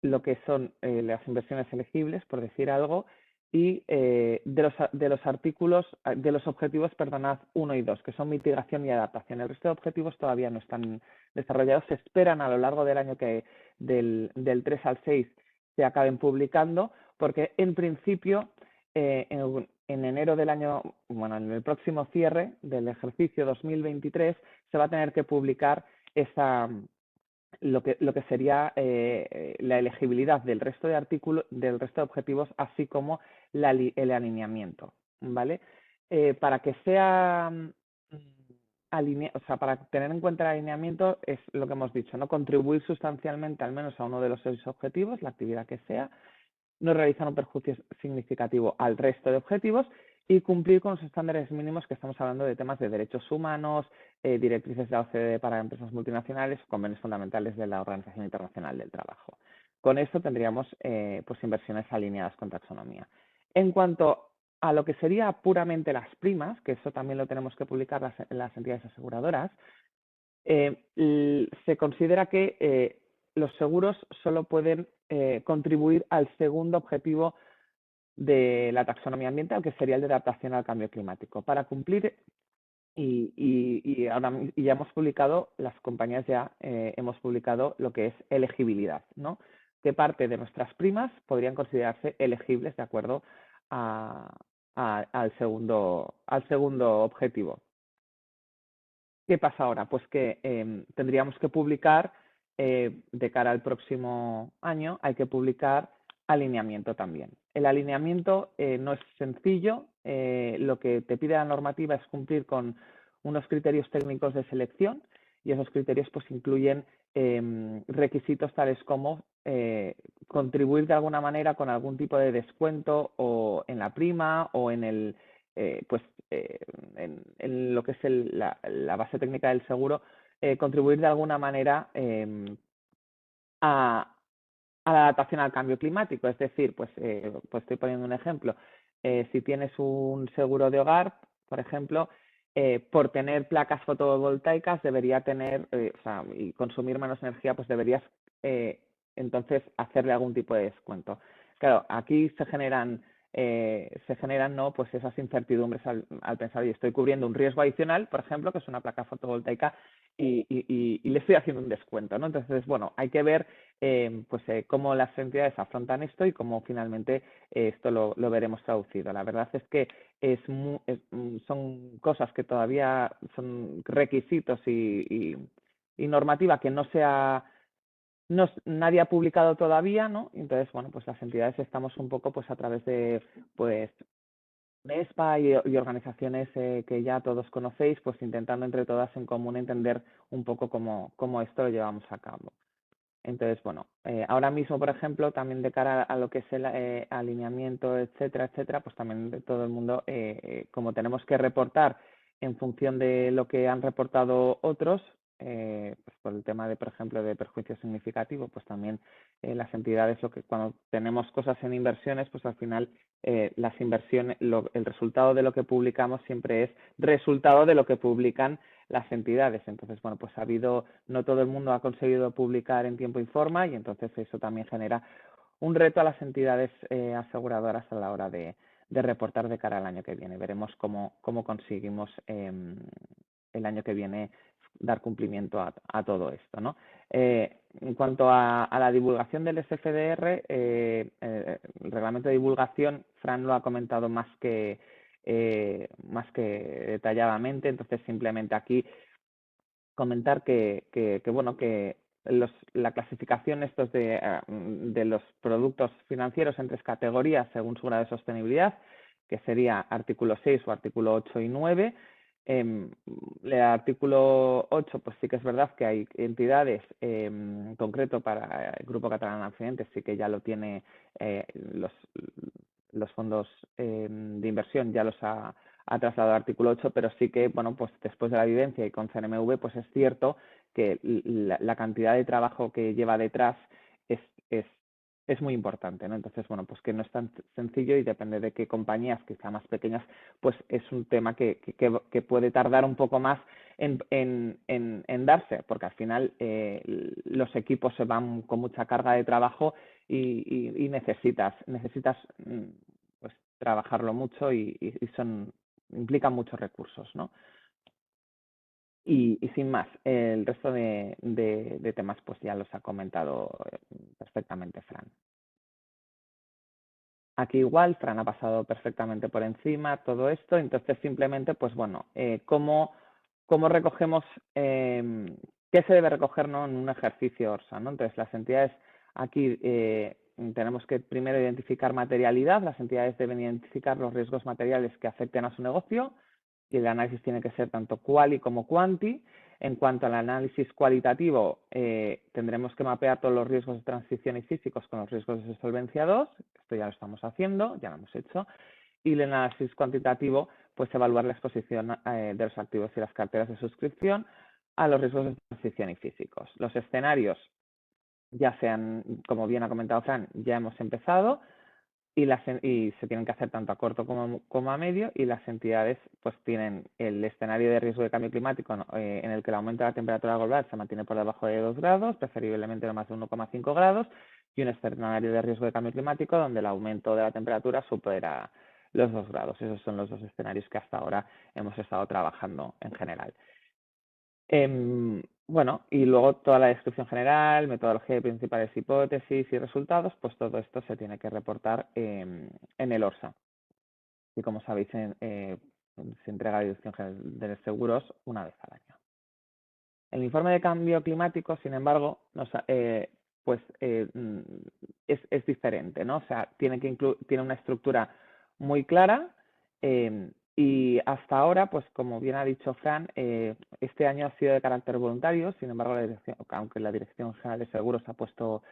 lo que son las inversiones elegibles, por decir algo, y de los artículos, de los objetivos, perdonad, 1 y 2, que son mitigación y adaptación. El resto de objetivos todavía no están desarrollados, se esperan a lo largo del año que del 3 al 6 se acaben publicando, porque en principio en enero del año, bueno, en el próximo cierre del ejercicio 2023 se va a tener que publicar lo que sería la elegibilidad del resto de artículos, del resto de objetivos, así como el alineamiento, ¿vale? para que sea o sea, para tener en cuenta el alineamiento es lo que hemos dicho, ¿no? Contribuir sustancialmente al menos a uno de los 6 objetivos, la actividad que sea, no realizar un perjuicio significativo al resto de objetivos y cumplir con los estándares mínimos que estamos hablando de temas de derechos humanos, directrices de la OCDE para empresas multinacionales, convenios fundamentales de la Organización Internacional del Trabajo. Con esto tendríamos pues inversiones alineadas con taxonomía. En cuanto a lo que sería puramente las primas, que eso también lo tenemos que publicar las entidades aseguradoras, se considera que los seguros solo pueden contribuir al segundo objetivo de la taxonomía ambiental, que sería el de adaptación al cambio climático. Para cumplir, y ya hemos publicado, las compañías ya hemos publicado lo que es elegibilidad, ¿no? ¿Qué parte de nuestras primas podrían considerarse elegibles de acuerdo al segundo objetivo? ¿Qué pasa ahora? Pues que tendríamos que publicar, de cara al próximo año, hay que publicar alineamiento también. El alineamiento no es sencillo, lo que te pide la normativa es cumplir con unos criterios técnicos de selección y esos criterios pues incluyen requisitos tales como contribuir de alguna manera con algún tipo de descuento o en la prima o en el en lo que es la base técnica del seguro, contribuir de alguna manera a la adaptación al cambio climático. Es decir, pues estoy poniendo un ejemplo. Si tienes un seguro de hogar, por ejemplo, por tener placas fotovoltaicas debería tener, y consumir menos energía, pues deberías entonces hacerle algún tipo de descuento. Claro, aquí se generan ¿no? Pues esas incertidumbres al pensar, oye, estoy cubriendo un riesgo adicional, por ejemplo, que es una placa fotovoltaica y le estoy haciendo un descuento, ¿no? Entonces, bueno, hay que ver cómo las entidades afrontan esto y cómo finalmente esto lo veremos traducido. La verdad es que son cosas que todavía son requisitos y normativa que nadie ha publicado todavía, ¿no? Entonces, bueno, pues las entidades estamos un poco pues a través de MESPA y organizaciones que ya todos conocéis, pues intentando entre todas en común entender un poco cómo esto lo llevamos a cabo. Entonces, bueno, ahora mismo, por ejemplo, también de cara a lo que es el alineamiento, etcétera, pues también de todo el mundo, como tenemos que reportar en función de lo que han reportado otros, pues por el tema de, por ejemplo, de perjuicio significativo, pues también las entidades, cuando tenemos cosas en inversiones, pues al final las inversiones, el resultado de lo que publicamos siempre es resultado de lo que publican las entidades. Entonces, bueno, pues no todo el mundo ha conseguido publicar en tiempo y forma y entonces eso también genera un reto a las entidades aseguradoras a la hora de reportar de cara al año que viene. Veremos cómo conseguimos el año que viene dar cumplimiento a todo esto, ¿no? En cuanto a la divulgación del SFDR, el reglamento de divulgación, Fran lo ha comentado más que detalladamente, entonces simplemente aquí comentar que la clasificación de los productos financieros en 3 categorías según su grado de sostenibilidad, que sería artículo 6 o artículo 8 y 9. El artículo 8, pues sí que es verdad que hay entidades, en concreto para el Grupo Catalán de Accidentes, sí que ya lo tiene los fondos de inversión, ya los ha trasladado al artículo 8, pero sí que, bueno, pues después de la vivencia y con CNMV, pues es cierto que la cantidad de trabajo que lleva detrás es muy importante, ¿no? Entonces, bueno, pues que no es tan sencillo y depende de qué compañías, quizá más pequeñas, pues es un tema que puede tardar un poco más en darse, porque al final los equipos se van con mucha carga de trabajo y necesitas pues trabajarlo mucho y implican muchos recursos, ¿no? Y sin más, el resto de temas pues ya los ha comentado perfectamente Fran. Aquí igual, Fran ha pasado perfectamente por encima todo esto, entonces simplemente, pues bueno, ¿cómo recogemos, qué se debe recoger, ¿no? En un ejercicio ORSA, ¿no? Entonces las entidades aquí tenemos que primero identificar materialidad. Las entidades deben identificar los riesgos materiales que afecten a su negocio y el análisis tiene que ser tanto quali como quanti. En cuanto al análisis cualitativo, tendremos que mapear todos los riesgos de transición y físicos con los riesgos de solvencia 2. Esto ya lo estamos haciendo, ya lo hemos hecho. Y el análisis cuantitativo, pues evaluar la exposición de los activos y las carteras de suscripción a los riesgos de transición y físicos. Los escenarios ya sean, como bien ha comentado Fran, ya hemos empezado y se tienen que hacer tanto a corto como a medio, y las entidades pues tienen el escenario de riesgo de cambio climático en el que el aumento de la temperatura global se mantiene por debajo de 2 grados, preferiblemente no más de 1,5 grados, y un escenario de riesgo de cambio climático donde el aumento de la temperatura supera los 2 grados. Esos son los dos escenarios que hasta ahora hemos estado trabajando en general. Bueno, y luego toda la descripción general, metodología de principales hipótesis y resultados, pues todo esto se tiene que reportar en el ORSA. Y como sabéis, se entrega a la Dirección General de Seguros una vez al año. El informe de cambio climático, sin embargo, es diferente, ¿no? O sea, tiene una estructura muy clara, y hasta ahora, pues como bien ha dicho Fran, este año ha sido de carácter voluntario. Sin embargo, aunque la Dirección General de Seguros ha puesto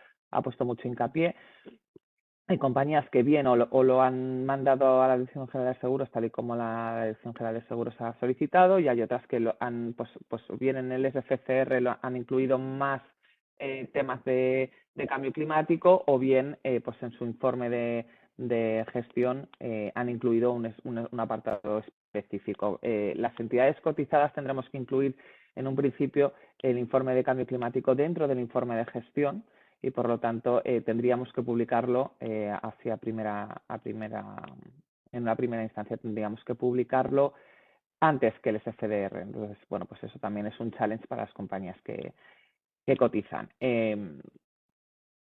mucho hincapié, hay compañías que bien o lo han mandado a la Dirección General de Seguros tal y como la Dirección General de Seguros ha solicitado, y hay otras que lo han, pues bien en el SFCR lo han incluido más temas de cambio climático, o bien pues en su informe de gestión han incluido un apartado específico. Las entidades cotizadas tendremos que incluir en un principio el informe de cambio climático dentro del informe de gestión, y por lo tanto tendríamos que publicarlo en una primera instancia tendríamos que publicarlo antes que el SFDR. Entonces, bueno, pues eso también es un challenge para las compañías que cotizan.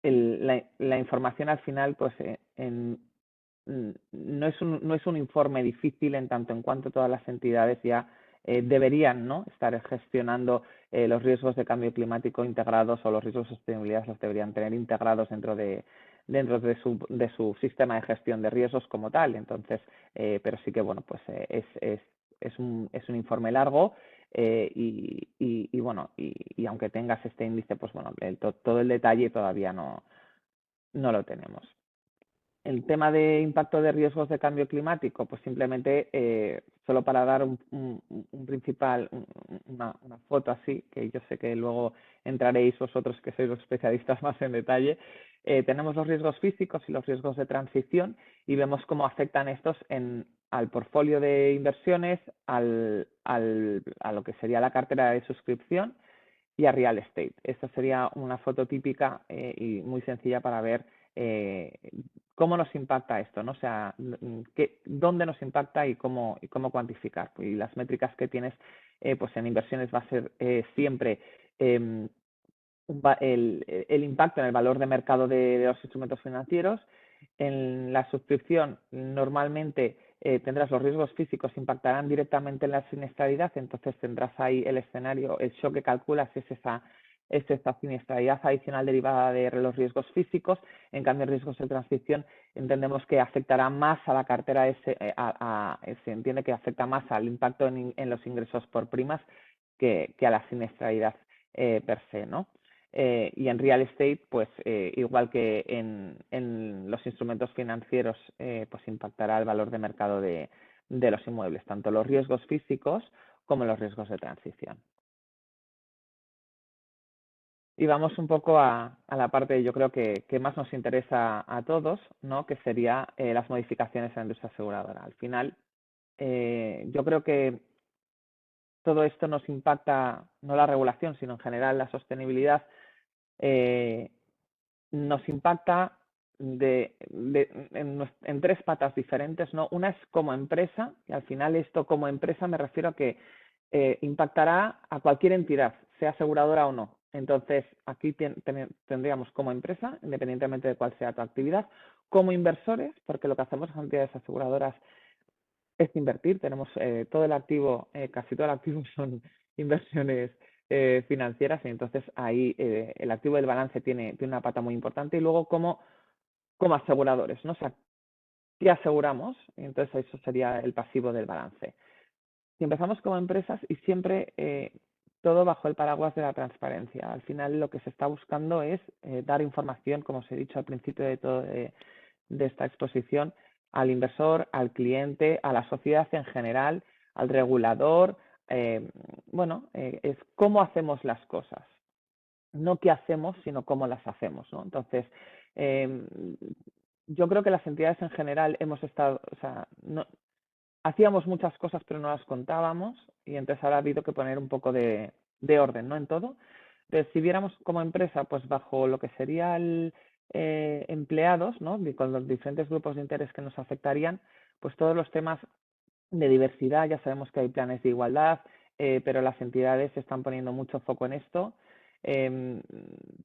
La información al final, pues no es un informe difícil, en tanto en cuanto todas las entidades ya deberían, ¿no?, estar gestionando los riesgos de cambio climático integrados, o los riesgos de sostenibilidad los deberían tener integrados dentro de su sistema de gestión de riesgos como tal. Entonces, pero sí que, bueno, pues es un informe largo, y bueno, y aunque tengas este índice, pues bueno, todo el detalle todavía no lo tenemos. El tema de impacto de riesgos de cambio climático, pues simplemente, solo para dar una foto así, que yo sé que luego entraréis vosotros que sois los especialistas más en detalle, tenemos los riesgos físicos y los riesgos de transición, y vemos cómo afectan estos al portfolio de inversiones, a lo que sería la cartera de suscripción y a real estate. Esta sería una foto típica y muy sencilla para ver cómo nos impacta esto, ¿no? O sea, dónde nos impacta y cómo cuantificar. Y las métricas que tienes pues en inversiones va a ser siempre el impacto en el valor de mercado de los instrumentos financieros. En la suscripción, normalmente tendrás los riesgos físicos, impactarán directamente en la siniestralidad. Entonces tendrás ahí el escenario, el shock que calculas es esta siniestralidad adicional derivada de los riesgos físicos. En cambio, riesgos de transición entendemos que afectará más a la cartera, se entiende que afecta más al impacto en los ingresos por primas que a la siniestralidad per se, ¿no? Y en real estate, pues igual que en los instrumentos financieros, pues impactará el valor de mercado de los inmuebles, tanto los riesgos físicos como los riesgos de transición. Y vamos un poco a la parte, yo creo que más nos interesa a todos, ¿no?, que sería las modificaciones en la industria aseguradora. Al final, yo creo que todo esto nos impacta, no la regulación, sino en general la sostenibilidad, nos impacta en tres patas diferentes, ¿no? Una es como empresa, y al final esto como empresa me refiero a que impactará a cualquier entidad, sea aseguradora o no. Entonces, aquí tendríamos como empresa, independientemente de cuál sea tu actividad, como inversores, porque lo que hacemos las entidades aseguradoras es invertir. Tenemos todo el activo, casi todo el activo son inversiones financieras, y entonces ahí el activo del balance tiene una pata muy importante. Y luego como como aseguradores, ¿no? O sea, ¿qué aseguramos? Entonces eso sería el pasivo del balance. Si empezamos como empresas y siempre todo bajo el paraguas de la transparencia. Al final lo que se está buscando es dar información, como os he dicho al principio de esta exposición, al inversor, al cliente, a la sociedad en general, al regulador. Es cómo hacemos las cosas. No qué hacemos, sino cómo las hacemos, ¿no? Entonces, yo creo que las entidades en general hemos estado, o sea, no, hacíamos muchas cosas pero no las contábamos y entonces ahora ha habido que poner un poco de orden, ¿no? En todo. Entonces, si viéramos como empresa, pues bajo lo que sería el empleados, ¿no? Y con los diferentes grupos de interés que nos afectarían, pues todos los temas de diversidad, ya sabemos que hay planes de igualdad, pero las entidades están poniendo mucho foco en esto.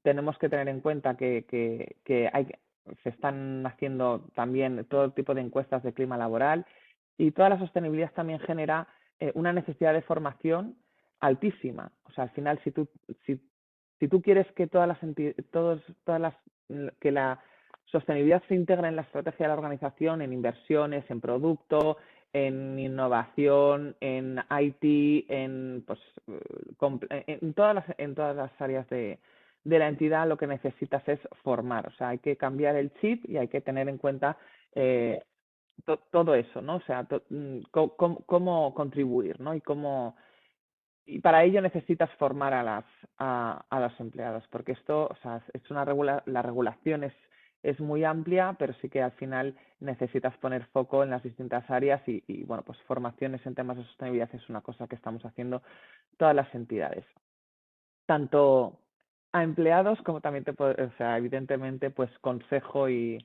Tenemos que tener en cuenta que se están haciendo también todo tipo de encuestas de clima laboral y toda la sostenibilidad también genera una necesidad de formación altísima. O sea, al final, si tú quieres que que la sostenibilidad se integre en la estrategia de la organización, en inversiones, en producto, en innovación, en IT, en todas las áreas de la entidad, lo que necesitas es formar. O sea, hay que cambiar el chip y hay que tener en cuenta todo eso, ¿no? O sea, cómo contribuir, ¿no? Y para ello necesitas formar a los empleados, porque esto, o sea, la regulación es muy amplia, pero sí que al final necesitas poner foco en las distintas áreas y bueno, pues formaciones en temas de sostenibilidad es una cosa que estamos haciendo todas las entidades. Tanto a empleados como también o sea, evidentemente, pues consejo y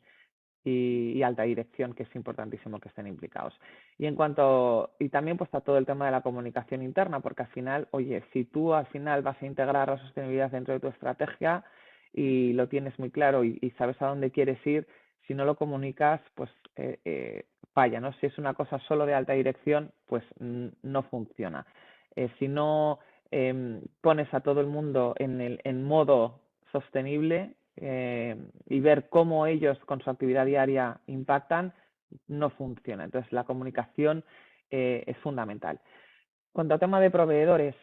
alta dirección, que es importantísimo que estén implicados. Y también pues a todo el tema de la comunicación interna, porque al final, oye, si tú al final vas a integrar la sostenibilidad dentro de tu estrategia y lo tienes muy claro y sabes a dónde quieres ir, si no lo comunicas, pues falla, ¿no? Si es una cosa solo de alta dirección, pues no funciona. Si no pones a todo el mundo en modo sostenible, y ver cómo ellos con su actividad diaria impactan, no funciona. Entonces, la comunicación es fundamental. Cuanto al tema de proveedores,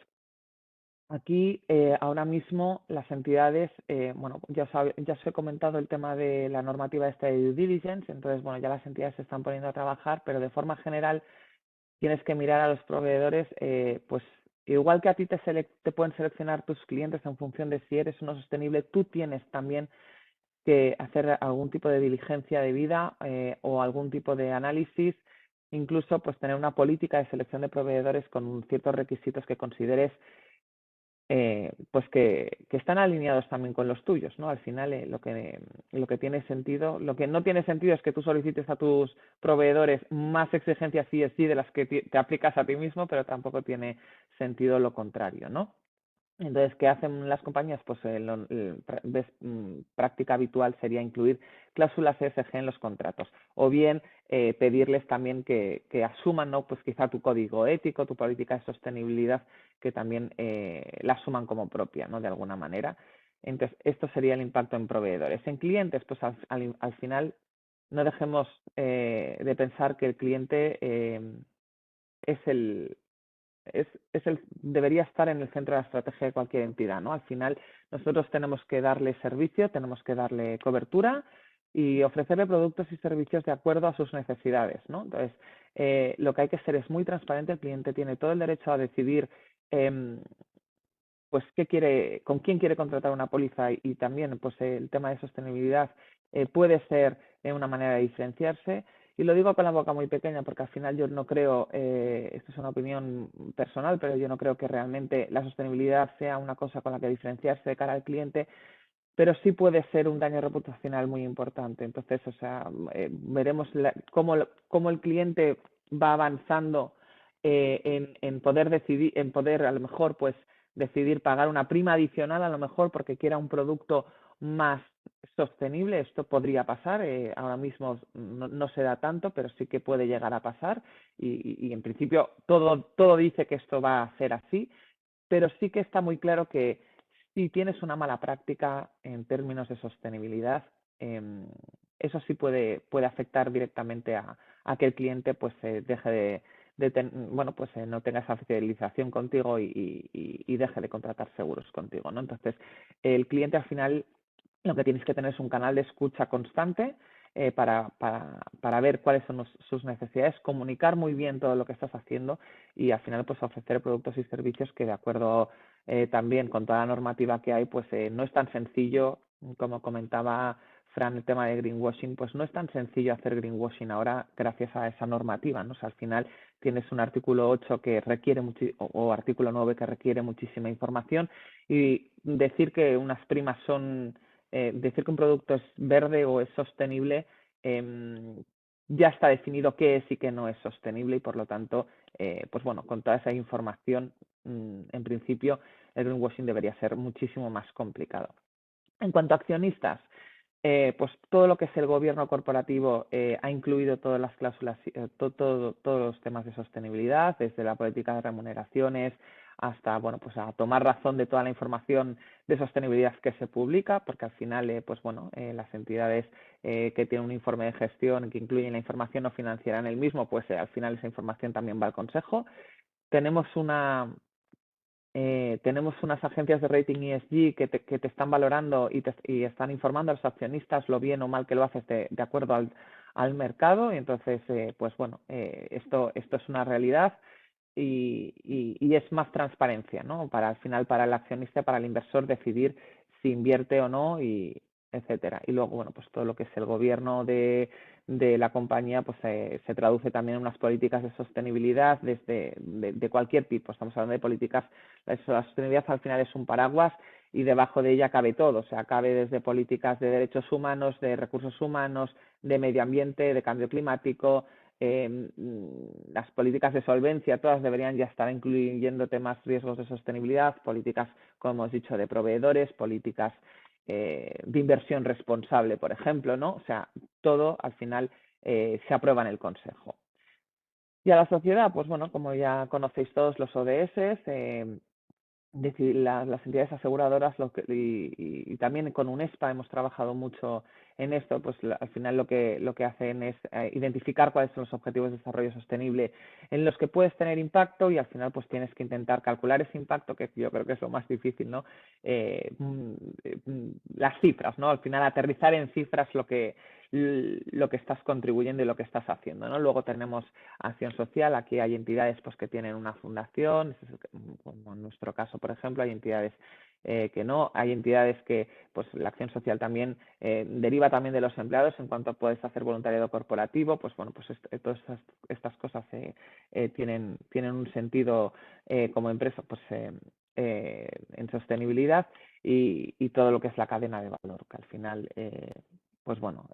aquí ahora mismo las entidades, ya os he comentado el tema de la normativa esta de due diligence, entonces, bueno, ya las entidades se están poniendo a trabajar, pero de forma general tienes que mirar a los proveedores, pues igual que a ti te pueden seleccionar tus clientes en función de si eres uno sostenible, tú tienes también que hacer algún tipo de diligencia de vida o algún tipo de análisis, incluso pues tener una política de selección de proveedores con ciertos requisitos que consideres pues que están alineados también con los tuyos, ¿no? Al final lo que tiene sentido, lo que no tiene sentido es que tú solicites a tus proveedores más exigencias sí de las que te aplicas a ti mismo, pero tampoco tiene sentido lo contrario, ¿no? Entonces, ¿qué hacen las compañías? Pues práctica habitual sería incluir cláusulas ESG en los contratos o bien pedirles también que asuman, ¿no? Pues quizá tu código ético, tu política de sostenibilidad, que también la asuman como propia, ¿no? De alguna manera. Entonces, esto sería el impacto en proveedores. En clientes, pues al final no dejemos de pensar que el cliente debería estar en el centro de la estrategia de cualquier entidad, ¿no? Al final, nosotros tenemos que darle servicio, tenemos que darle cobertura y ofrecerle productos y servicios de acuerdo a sus necesidades, ¿no? Entonces, lo que hay que ser es muy transparente, el cliente tiene todo el derecho a decidir pues con quién quiere contratar una póliza y también pues el tema de sostenibilidad puede ser una manera de diferenciarse. Y lo digo con la boca muy pequeña porque al final yo no creo, esto es una opinión personal, pero yo no creo que realmente la sostenibilidad sea una cosa con la que diferenciarse de cara al cliente, pero sí puede ser un daño reputacional muy importante. Entonces, o sea, veremos cómo el cliente va avanzando en poder decidir, en poder a lo mejor pues decidir pagar una prima adicional a lo mejor porque quiera un producto más sostenible. Esto podría pasar, ahora mismo no se da tanto, pero sí que puede llegar a pasar y en principio todo dice que esto va a ser así, pero sí que está muy claro que si tienes una mala práctica en términos de sostenibilidad, eso sí puede afectar directamente a que el cliente pues deje no tenga esa fidelización contigo y deje de contratar seguros contigo, ¿no? Entonces, el cliente al final lo que tienes que tener es un canal de escucha constante para ver cuáles son sus necesidades, comunicar muy bien todo lo que estás haciendo y al final pues ofrecer productos y servicios que de acuerdo también con toda la normativa que hay, pues no es tan sencillo, como comentaba Fran, el tema de greenwashing, pues no es tan sencillo hacer greenwashing ahora gracias a esa normativa, ¿no? O sea, al final tienes un artículo 8 que requiere o artículo 9 que requiere muchísima información y decir que unas primas son decir que un producto es verde o es sostenible, ya está definido qué es y qué no es sostenible y por lo tanto, pues bueno, con toda esa información, en principio, el greenwashing debería ser muchísimo más complicado. En cuanto a accionistas, pues todo lo que es el gobierno corporativo ha incluido todas las cláusulas, todos los temas de sostenibilidad, desde la política de remuneraciones hasta, bueno, pues a tomar razón de toda la información de sostenibilidad que se publica, porque al final, pues bueno, las entidades que tienen un informe de gestión que incluyen la información no financiera en el mismo, pues al final esa información también va al Consejo. Tenemos unas agencias de rating ESG que te están valorando y están informando a los accionistas lo bien o mal que lo haces de acuerdo al mercado. Y entonces, pues bueno, esto es una realidad y es más transparencia, ¿no? Para al final, para el accionista, para el inversor decidir si invierte o no y etcétera. Y luego, bueno, pues todo lo que es el gobierno de la compañía, pues se traduce también en unas políticas de sostenibilidad de cualquier tipo. Estamos hablando de políticas, la sostenibilidad al final es un paraguas y debajo de ella cabe todo, o sea, cabe desde políticas de derechos humanos, de recursos humanos, de medio ambiente, de cambio climático, las políticas de solvencia, todas deberían ya estar incluyendo temas riesgos de sostenibilidad, políticas, como hemos dicho, de proveedores, políticas de inversión responsable, por ejemplo, ¿no? O sea, todo al final se aprueba en el Consejo. Y a la sociedad, pues bueno, como ya conocéis todos los ODS, las entidades aseguradoras y también con UNESPA hemos trabajado mucho en esto, pues al final lo que hacen es identificar cuáles son los objetivos de desarrollo sostenible en los que puedes tener impacto y al final pues tienes que intentar calcular ese impacto, que yo creo que es lo más difícil, ¿no? Las cifras, ¿no? Al final aterrizar en cifras lo que estás contribuyendo y lo que estás haciendo, ¿no? Luego tenemos acción social, aquí hay entidades pues que tienen una fundación, como en nuestro caso, por ejemplo, hay entidades que no, hay entidades que pues la acción social también deriva también de los empleados en cuanto puedes hacer voluntariado corporativo, pues bueno, pues todas estas cosas tienen un sentido como empresa pues en sostenibilidad y todo lo que es la cadena de valor, que al final pues bueno,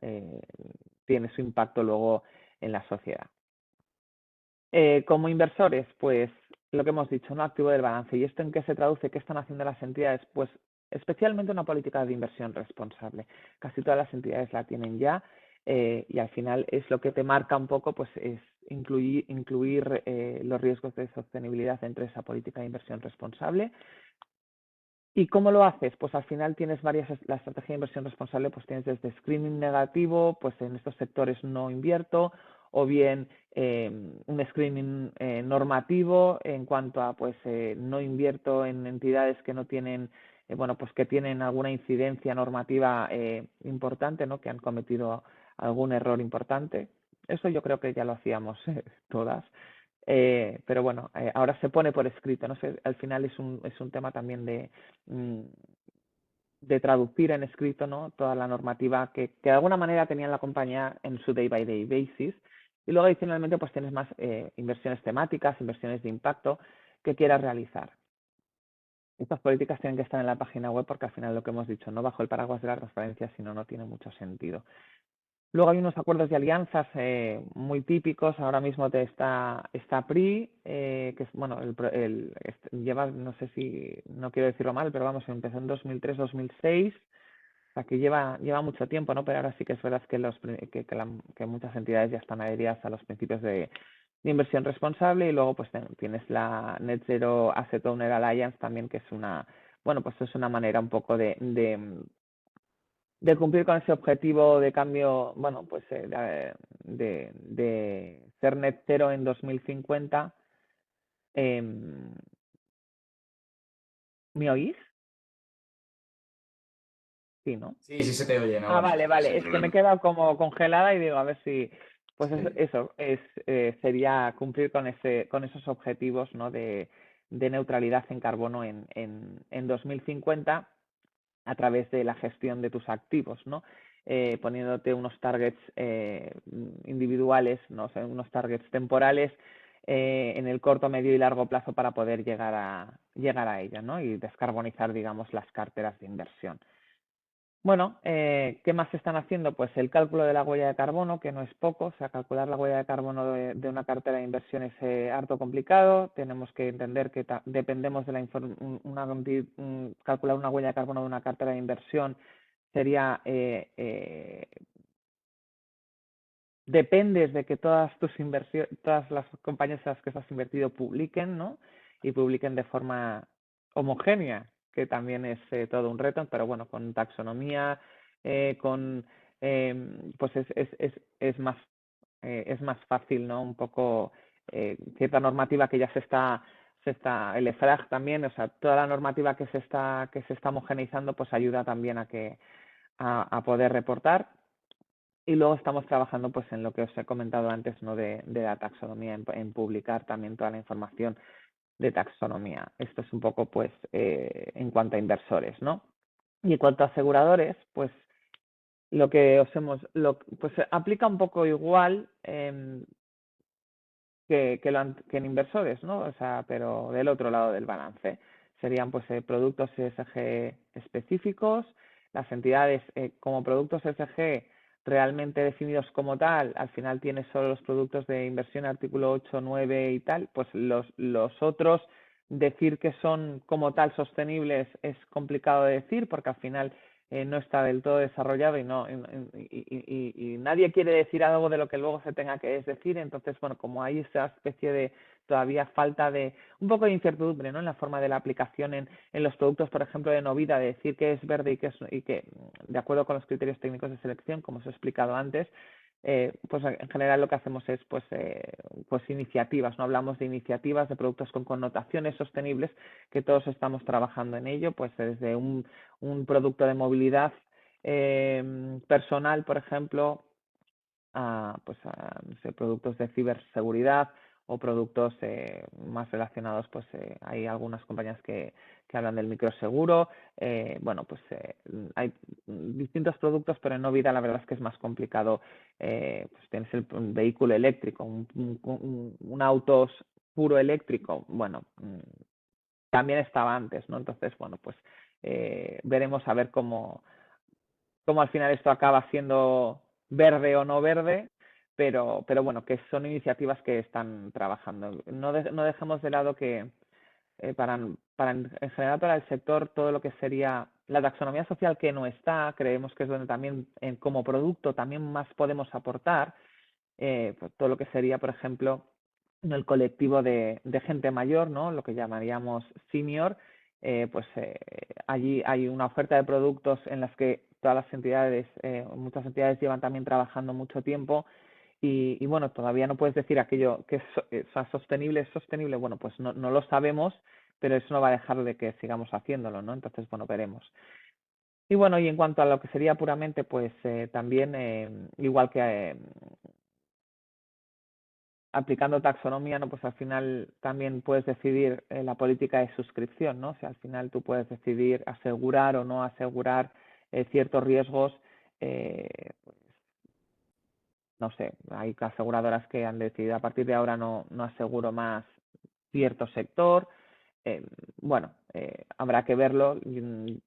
tiene su impacto luego en la sociedad. Como inversores, pues lo que hemos dicho, no activo del balance. ¿Y esto en qué se traduce? ¿Qué están haciendo las entidades? Pues especialmente una política de inversión responsable. Casi todas las entidades la tienen ya y al final es lo que te marca un poco, pues es incluir los riesgos de sostenibilidad dentro de esa política de inversión responsable. ¿Y cómo lo haces? Pues al final tienes la estrategia de inversión responsable, pues tienes desde screening negativo, pues en estos sectores no invierto, o bien un screening normativo en cuanto a pues no invierto en entidades que no tienen, pues que tienen alguna incidencia normativa importante, ¿no? Que han cometido algún error importante. Eso yo creo que ya lo hacíamos todas. Pero bueno, ahora se pone por escrito, no sé, al final es un tema también de traducir en escrito, ¿no? Toda la normativa que de alguna manera tenía la compañía en su day by day basis. Y luego adicionalmente pues tienes más inversiones temáticas, inversiones de impacto que quieras realizar. Estas políticas tienen que estar en la página web porque al final lo que hemos dicho, no bajo el paraguas de la transparencia, si no, no tiene mucho sentido. Luego hay unos acuerdos de alianzas muy típicos. Ahora mismo está PRI, que es, bueno, lleva, no sé si, no quiero decirlo mal, pero vamos, empezó en 2003-2006, o sea que lleva mucho tiempo, ¿no? Pero ahora sí que es verdad que muchas entidades ya están adheridas a los principios de inversión responsable y luego pues tienes la Net Zero Asset Owner Alliance también, que es una, bueno, pues es una manera un poco de cumplir con ese objetivo de cambio, bueno, pues de ser net cero en 2050. ¿Me oís? Sí, ¿no? Sí, sí se te oye, Ah, Nagore. vale, Sin vale. Es que me he problema. quedado como congelada y digo, a ver si, pues Sí. eso es, sería cumplir con esos objetivos, ¿no? De neutralidad en carbono en 2050 a través de la gestión de tus activos, ¿no? Poniéndote unos targets individuales, ¿no? O sea, unos targets temporales en el corto, medio y largo plazo para poder llegar a ella, ¿no? Y descarbonizar, digamos, las carteras de inversión. Bueno, ¿qué más se están haciendo? Pues el cálculo de la huella de carbono, que no es poco, o sea, calcular la huella de carbono de una cartera de inversión es harto complicado. Tenemos que entender que dependemos de calcular una huella de carbono de una cartera de inversión sería dependes de que todas tus inversiones, todas las compañías en las que has invertido publiquen, ¿no? Y publiquen de forma homogénea, que también es todo un reto, pero bueno, con taxonomía, con pues es más fácil, ¿no? Un poco cierta normativa que ya el EFRAG también, o sea, toda la normativa que se está homogeneizando, pues ayuda también a poder reportar. Y luego estamos trabajando pues en lo que os he comentado antes, ¿no? De la taxonomía, en publicar también toda la información de taxonomía. Esto es un poco pues en cuanto a inversores, ¿no? Y en cuanto a aseguradores, pues lo que pues aplica un poco igual que en inversores, ¿no? O sea, pero del otro lado del balance. Serían pues productos ESG específicos, las entidades como productos ESG realmente definidos como tal, al final tienes solo los productos de inversión artículo 8, 9 y tal, pues los otros decir que son como tal sostenibles es complicado de decir porque al final no está del todo desarrollado y nadie quiere decir algo de lo que luego se tenga que decir. Entonces, bueno, como hay esa especie de todavía falta de un poco de incertidumbre, ¿no? En la forma de la aplicación en los productos, por ejemplo, de Novida, de decir que es verde y que de acuerdo con los criterios técnicos de selección, como os he explicado antes, pues en general lo que hacemos es pues iniciativas, no hablamos de iniciativas de productos con connotaciones sostenibles, que todos estamos trabajando en ello, pues desde un producto de movilidad personal, por ejemplo, no sé, productos de ciberseguridad o productos más relacionados, pues hay algunas compañías que hablan del microseguro. Bueno, pues hay distintos productos, pero en Novida la verdad es que es más complicado. Pues tienes un vehículo eléctrico, un auto puro eléctrico. Bueno, también estaba antes, ¿no? Entonces, bueno, pues veremos a ver cómo al final esto acaba siendo verde o no verde, pero bueno, que son iniciativas que están trabajando. No dejemos de lado que en general para el sector todo lo que sería la taxonomía social que no está, creemos que es donde también como producto también más podemos aportar, pues todo lo que sería, por ejemplo, el colectivo de gente mayor, ¿no? Lo que llamaríamos senior, pues allí hay una oferta de productos en las que todas las entidades, muchas entidades llevan también trabajando mucho tiempo y bueno, todavía no puedes decir aquello que es sostenible, bueno, pues no lo sabemos, pero eso no va a dejar de que sigamos haciéndolo, ¿no? Entonces, bueno, veremos. Y bueno, y en cuanto a lo que sería puramente, pues también, igual que aplicando taxonomía, ¿no? Pues al final también puedes decidir la política de suscripción, ¿no? O sea, al final tú puedes decidir asegurar o no asegurar ciertos riesgos. Pues, no sé, hay aseguradoras que han decidido a partir de ahora no aseguro más cierto sector. Bueno, habrá que verlo.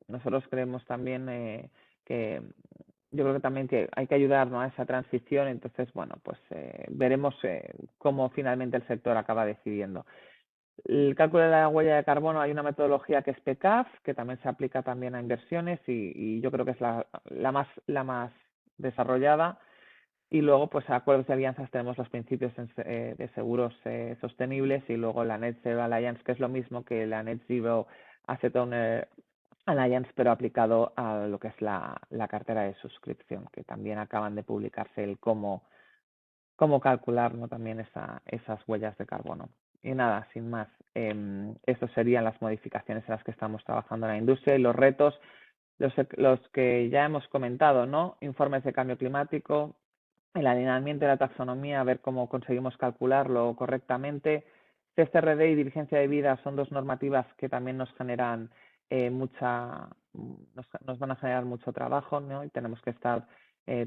Nosotros creemos también que yo creo que también que hay que ayudar, ¿no? A esa transición. Entonces, bueno, pues veremos cómo finalmente el sector acaba decidiendo. El cálculo de la huella de carbono, hay una metodología que es PCAF, que también se aplica también a inversiones y yo creo que es la más desarrollada. Y luego, pues a acuerdos de alianzas tenemos los principios de seguros sostenibles y luego la Net Zero Alliance, que es lo mismo que la Net Zero Asset Owner Alliance, pero aplicado a lo que es la cartera de suscripción, que también acaban de publicarse el cómo calcular, ¿no?, también esas huellas de carbono. Y nada, sin más, estas serían las modificaciones en las que estamos trabajando en la industria y los retos, los que ya hemos comentado, ¿no? Informes de cambio climático, el alineamiento de la taxonomía, a ver cómo conseguimos calcularlo correctamente. CSRD y diligencia de vida son dos normativas que también nos generan nos van a generar mucho trabajo, ¿no? Y tenemos que estar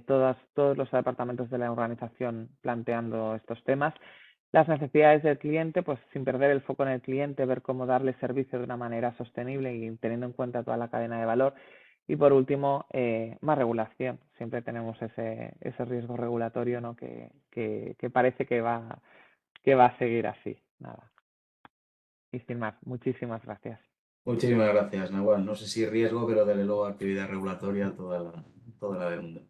todos los departamentos de la organización planteando estos temas. Las necesidades del cliente, pues sin perder el foco en el cliente, ver cómo darle servicio de una manera sostenible y teniendo en cuenta toda la cadena de valor. Y por último, más regulación. Siempre tenemos ese riesgo regulatorio, ¿no?, que parece que va a seguir así. Nada. Y sin más, muchísimas gracias. Muchísimas gracias, Nahual. No sé si riesgo, pero desde luego actividad regulatoria toda la del mundo.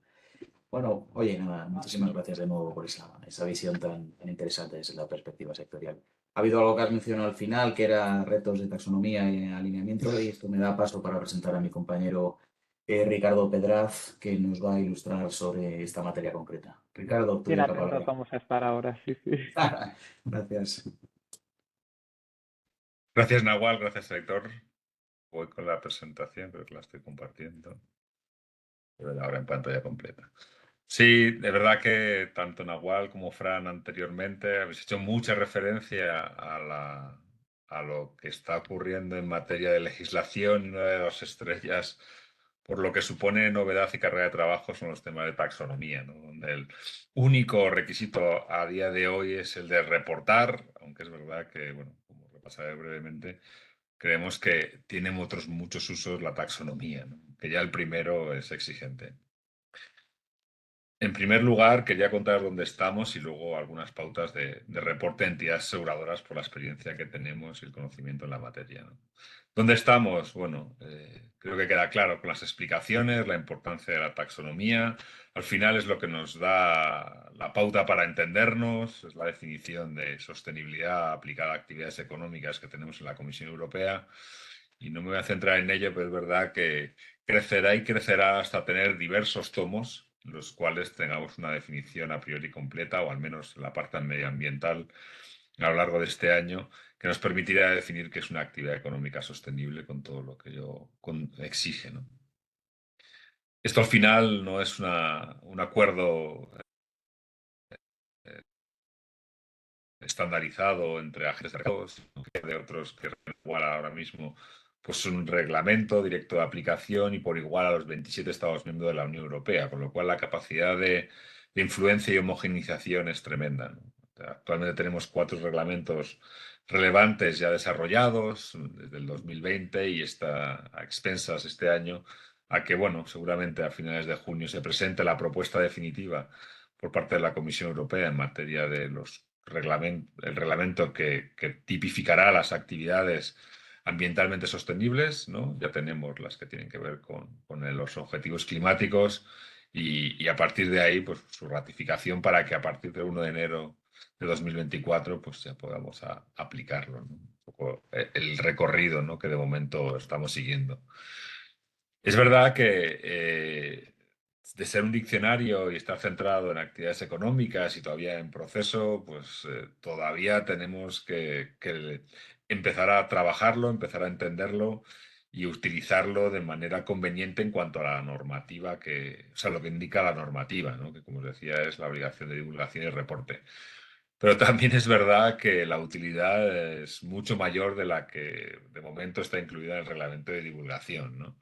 Bueno, oye, nada, muchísimas gracias de nuevo por esa visión tan interesante desde la perspectiva sectorial. Ha habido algo que has mencionado al final, que era retos de taxonomía y alineamiento, y esto me da paso para presentar a mi compañero Ricardo Pedraz, que nos va a ilustrar sobre esta materia concreta. Ricardo, Bien tuya la atentos palabra. vamos a estar ahora, sí, sí. Gracias. Gracias, Nahual, gracias, Héctor. Voy con la presentación, creo que la estoy compartiendo. Ahora en pantalla completa. Sí, de verdad que tanto Nahual como Fran anteriormente habéis hecho mucha referencia a lo que está ocurriendo en materia de legislación, y una de las estrellas por lo que supone novedad y carga de trabajo son los temas de taxonomía, ¿no?, donde el único requisito a día de hoy es el de reportar, aunque es verdad que, bueno, como repasaré brevemente, creemos que tiene otros muchos usos la taxonomía, ¿no?, que ya el primero es exigente. En primer lugar, quería contar dónde estamos y luego algunas pautas de reporte de entidades aseguradoras por la experiencia que tenemos y el conocimiento en la materia, ¿no? ¿Dónde estamos? Bueno, creo que queda claro con las explicaciones, la importancia de la taxonomía. Al final es lo que nos da la pauta para entendernos, es la definición de sostenibilidad aplicada a actividades económicas que tenemos en la Comisión Europea. Y no me voy a centrar en ello, pero es verdad que crecerá y crecerá hasta tener diversos tomos, los cuales tengamos una definición a priori completa, o al menos la parte medioambiental, a lo largo de este año, que nos permitirá definir qué es una actividad económica sostenible con todo lo que ello exige, ¿no? Esto al final no es un acuerdo estandarizado entre agentes de otros que igual ahora mismo pues un reglamento directo de aplicación y por igual a los 27 Estados miembros de la Unión Europea, con lo cual la capacidad de influencia y homogenización es tremenda, ¿no? Actualmente tenemos 4 reglamentos relevantes ya desarrollados desde el 2020 y está a expensas este año a que, bueno, seguramente a finales de junio se presente la propuesta definitiva por parte de la Comisión Europea en materia de el reglamento que tipificará las actividades ambientalmente sostenibles, ¿no? Ya tenemos las que tienen que ver con los objetivos climáticos y a partir de ahí, pues su ratificación para que a partir del 1 de enero de 2024 pues ya podamos aplicarlo, ¿no? Un poco el recorrido, ¿no?, que de momento estamos siguiendo. Es verdad que de ser un diccionario y estar centrado en actividades económicas y todavía en proceso, pues todavía tenemos que empezar a trabajarlo, empezar a entenderlo y utilizarlo de manera conveniente en cuanto a la normativa o sea, lo que indica la normativa, ¿no?, que como os decía es la obligación de divulgación y reporte. Pero también es verdad que la utilidad es mucho mayor de la que de momento está incluida en el reglamento de divulgación, ¿no?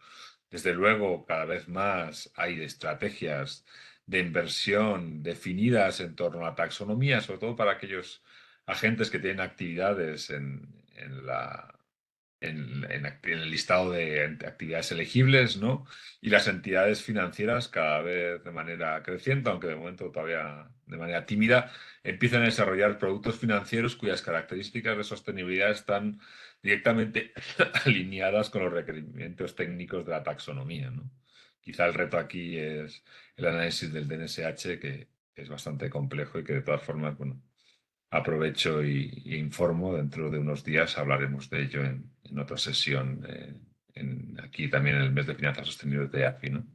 Desde luego, cada vez más hay estrategias de inversión definidas en torno a la taxonomía, sobre todo para aquellos agentes que tienen actividades en el listado de actividades elegibles, ¿no? Y las entidades financieras cada vez de manera creciente, aunque de momento todavía de manera tímida, empiezan a desarrollar productos financieros cuyas características de sostenibilidad están directamente alineadas con los requerimientos técnicos de la taxonomía, ¿no? Quizá el reto aquí es el análisis del DNSH, que es bastante complejo y que de todas formas, bueno, aprovecho y informo. Dentro de unos días hablaremos de ello en otra sesión aquí también en el mes de finanzas sostenibles de AFI, ¿no?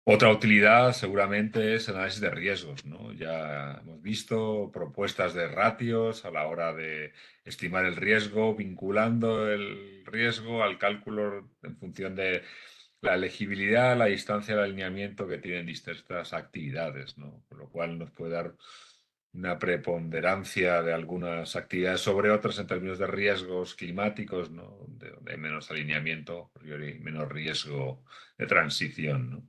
Otra utilidad seguramente es el análisis de riesgos, ¿no? Ya hemos visto propuestas de ratios a la hora de estimar el riesgo, vinculando el riesgo al cálculo en función de la elegibilidad, la distancia de alineamiento que tienen distintas actividades, ¿no? Con lo cual nos puede dar una preponderancia de algunas actividades sobre otras en términos de riesgos climáticos, ¿no? De menos alineamiento, a priori, menos riesgo de transición, ¿no?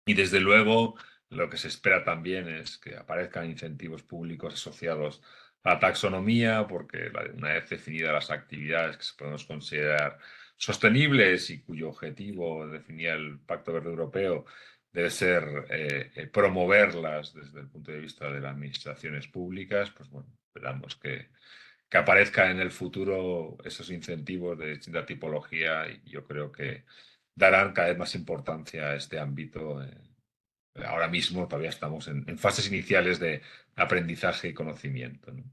Y desde luego, lo que se espera también es que aparezcan incentivos públicos asociados a la taxonomía, porque una vez definidas las actividades que se podemos considerar sostenibles y cuyo objetivo definía el Pacto Verde Europeo debe ser promoverlas desde el punto de vista de las administraciones públicas, pues bueno, esperamos que aparezcan en el futuro esos incentivos de distinta tipología y yo creo que darán cada vez más importancia a este ámbito. Ahora mismo todavía estamos en fases iniciales de aprendizaje y conocimiento, ¿no?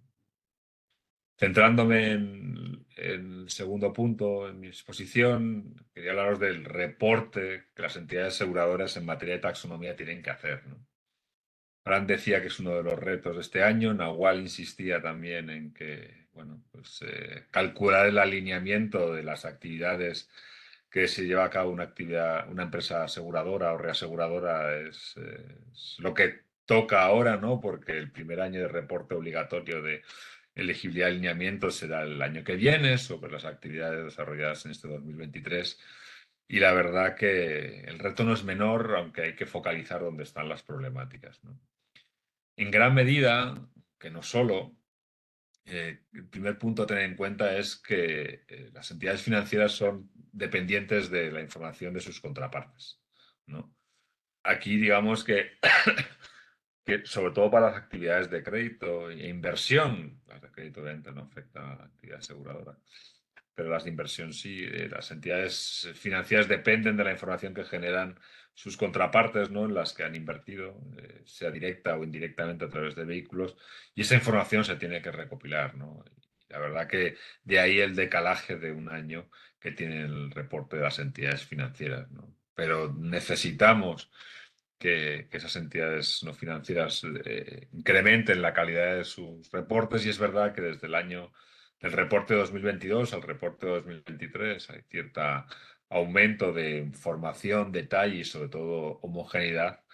Centrándome en el segundo punto en mi exposición, quería hablaros del reporte que las entidades aseguradoras en materia de taxonomía tienen que hacer, ¿no? Fran decía que es uno de los retos de este año. Nahual insistía también en que, bueno, pues calcular el alineamiento de las actividades que se lleva a cabo una empresa aseguradora o reaseguradora es lo que toca ahora, ¿no? Porque el primer año de reporte obligatorio de elegibilidad y alineamiento será el año que viene sobre las actividades desarrolladas en este 2023. Y la verdad que el reto no es menor, aunque hay que focalizar dónde están las problemáticas, ¿no? En gran medida, que no solo, el primer punto a tener en cuenta es que las entidades financieras son dependientes de la información de sus contrapartes, ¿no? Aquí digamos que, que sobre todo para las actividades de crédito e inversión, las de crédito obviamente no afectan a la actividad aseguradora, pero las de inversión sí, las entidades financieras dependen de la información que generan sus contrapartes, ¿no? En las que han invertido, sea directa o indirectamente a través de vehículos, y esa información se tiene que recopilar, ¿no? Y la verdad que de ahí el decalaje de un año que tiene el reporte de las entidades financieras, ¿no? Pero necesitamos que esas entidades no financieras incrementen la calidad de sus reportes, y es verdad que desde el año del reporte de 2022 al reporte de 2023 hay cierto aumento de información, detalle y sobre todo homogeneidad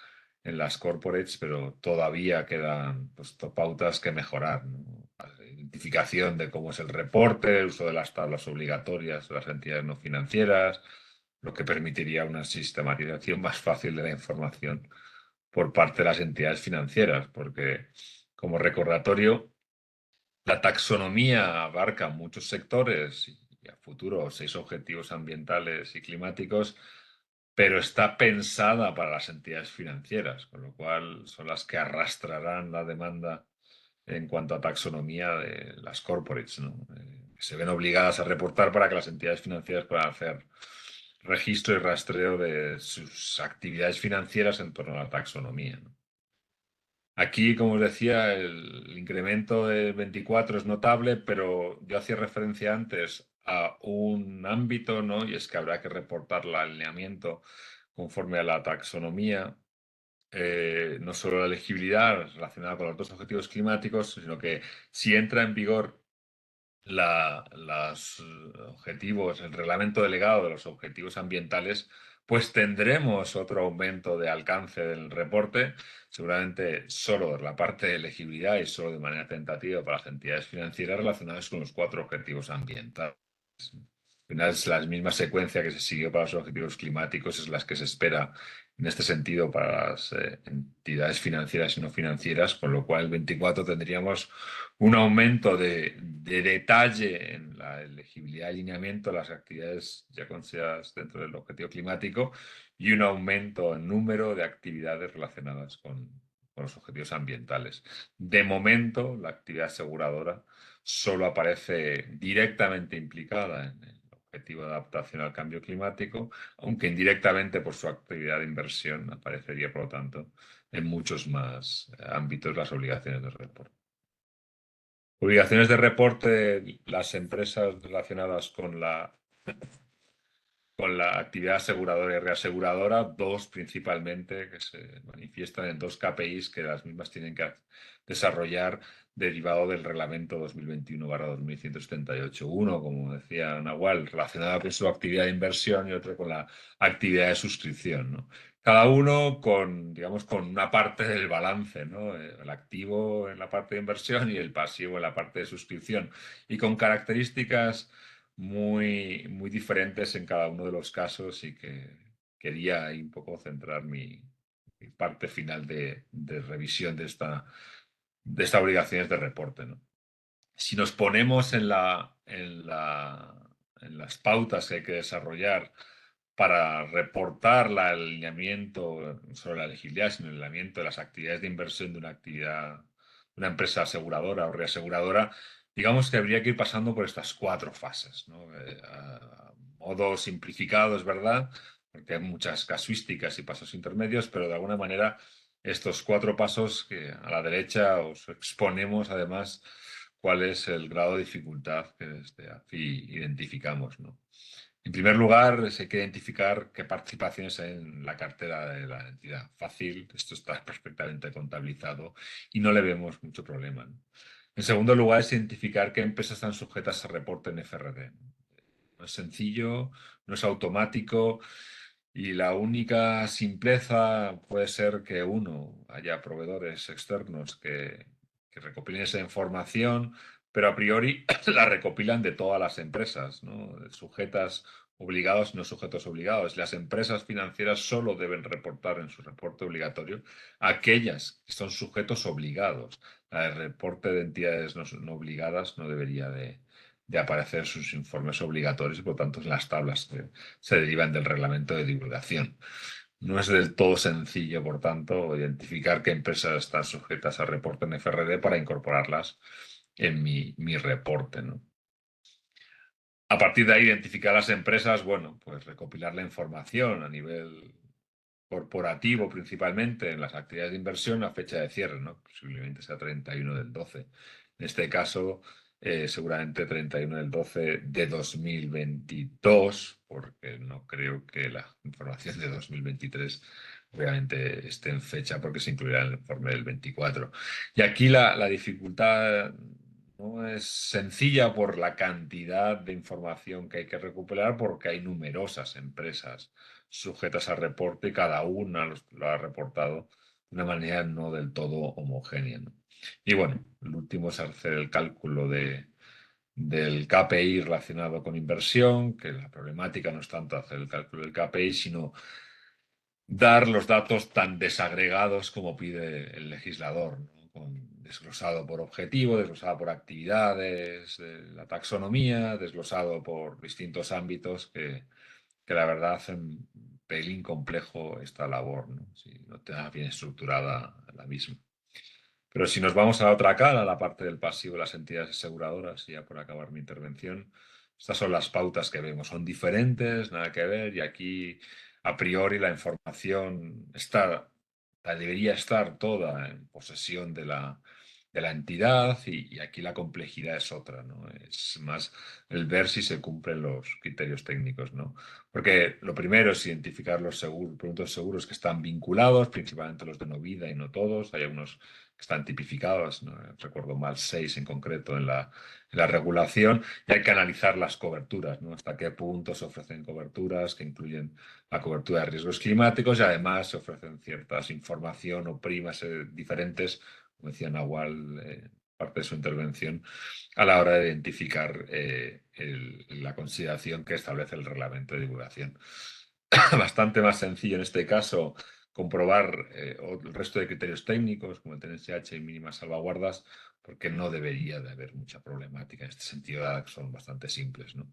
en las corporates, pero todavía quedan pues, pautas que mejorar, ¿no? La identificación de cómo es el reporte, el uso de las tablas obligatorias de las entidades no financieras, lo que permitiría una sistematización más fácil de la información por parte de las entidades financieras, porque como recordatorio, la taxonomía abarca muchos sectores y a futuro 6 objetivos ambientales y climáticos, pero está pensada para las entidades financieras, con lo cual son las que arrastrarán la demanda en cuanto a taxonomía de las corporates, ¿no? Que se ven obligadas a reportar para que las entidades financieras puedan hacer registro y rastreo de sus actividades financieras en torno a la taxonomía, ¿no? Aquí, como os decía, el incremento del 24 es notable, pero yo hacía referencia antes a un ámbito, ¿no? Y es que habrá que reportar el alineamiento conforme a la taxonomía, no solo la elegibilidad relacionada con los 2 objetivos climáticos, sino que si entra en vigor los objetivos, el reglamento delegado de los objetivos ambientales, pues tendremos otro aumento de alcance del reporte, seguramente solo de la parte de elegibilidad y solo de manera tentativa para las entidades financieras relacionadas con los 4 objetivos ambientales. Al final es la misma secuencia que se siguió para los objetivos climáticos, es las que se espera en este sentido para las entidades financieras y no financieras, con lo cual el 24 tendríamos un aumento de detalle en la elegibilidad y alineamiento de las actividades ya consideradas dentro del objetivo climático y un aumento en número de actividades relacionadas con los objetivos ambientales. De momento, la actividad aseguradora solo aparece directamente implicada en el objetivo de adaptación al cambio climático, aunque indirectamente por su actividad de inversión aparecería, por lo tanto, en muchos más ámbitos las obligaciones de reporte. Obligaciones de reporte, las empresas relacionadas con la con la actividad aseguradora y reaseguradora, dos principalmente que se manifiestan en dos KPIs que las mismas tienen que desarrollar derivado del reglamento 2021/2178. Uno, como decía Nahual, relacionado con su actividad de inversión y otro con la actividad de suscripción, ¿no? Cada uno con, digamos, con una parte del balance, ¿no? El activo en la parte de inversión y el pasivo en la parte de suscripción. Y con características muy diferentes en cada uno de los casos y que quería ahí un poco centrar mi parte final de revisión de estas obligaciones de reporte, ¿no? Si nos ponemos en las pautas que hay que desarrollar para reportar el alineamiento sobre la legibilidad, sino el alineamiento de las actividades de inversión de una actividad, de una empresa aseguradora o reaseguradora, digamos que habría que ir pasando por estas cuatro fases, ¿no? A modo simplificado, es verdad, porque hay muchas casuísticas y pasos intermedios, pero de alguna manera estos cuatro pasos que a la derecha os exponemos además cuál es el grado de dificultad que desde AFI identificamos, ¿no? En primer lugar, hay que identificar qué participaciones hay en la cartera de la entidad. Fácil, esto está perfectamente contabilizado y no le vemos mucho problema, ¿no? En segundo lugar, es identificar qué empresas están sujetas a reporte en FRD. No es sencillo, no es automático y la única simpleza puede ser que haya proveedores externos que recopilen esa información, pero a priori la recopilan de todas las empresas, ¿no? Sujetas obligados y no sujetos obligados. Las empresas financieras solo deben reportar en su reporte obligatorio aquellas que son sujetos obligados. El reporte de entidades no obligadas no debería de aparecer sus informes obligatorios y por tanto en las tablas que se derivan del reglamento de divulgación. No es del todo sencillo, por tanto, identificar qué empresas están sujetas a reporte en FRD para incorporarlas en mi reporte, ¿no? A partir de ahí, identificar las empresas, bueno, pues recopilar la información a nivel corporativo principalmente en las actividades de inversión a fecha de cierre, ¿no? Posiblemente sea 31 del 12. En este caso, seguramente 31 del 12 de 2022, porque no creo que la información de 2023 obviamente esté en fecha porque se incluirá en el informe del 24. Y aquí la dificultad no es sencilla por la cantidad de información que hay que recuperar porque hay numerosas empresas sujetas a reporte y cada una lo ha reportado de una manera no del todo homogénea, ¿no? Y bueno, el último es hacer el cálculo del KPI relacionado con inversión, que la problemática no es tanto hacer el cálculo del KPI, sino dar los datos tan desagregados como pide el legislador, ¿no? Desglosado por objetivo, desglosado por actividades, la taxonomía, desglosado por distintos ámbitos que la verdad hacen un pelín complejo esta labor, ¿no? Si no te da bien estructurada la misma. Pero si nos vamos a la otra cara, a la parte del pasivo de las entidades aseguradoras, y ya por acabar mi intervención, estas son las pautas que vemos. Son diferentes, nada que ver, y aquí a priori la información debería estar toda en posesión de la entidad y aquí la complejidad es otra, ¿no? Es más el ver si se cumplen los criterios técnicos, ¿no? Porque lo primero es identificar los productos seguros que están vinculados, principalmente los de no vida y no todos. Hay algunos que están tipificados, no recuerdo mal, 6 en concreto en la regulación, y hay que analizar las coberturas, ¿no? Hasta qué punto se ofrecen coberturas que incluyen la cobertura de riesgos climáticos y además se ofrecen ciertas información o primas diferentes, como decía Nahual, parte de su intervención, a la hora de identificar la consideración que establece el reglamento de divulgación. Bastante más sencillo en este caso comprobar el resto de criterios técnicos como el TNSH y mínimas salvaguardas, porque no debería de haber mucha problemática en este sentido, dado que son bastante simples, ¿no?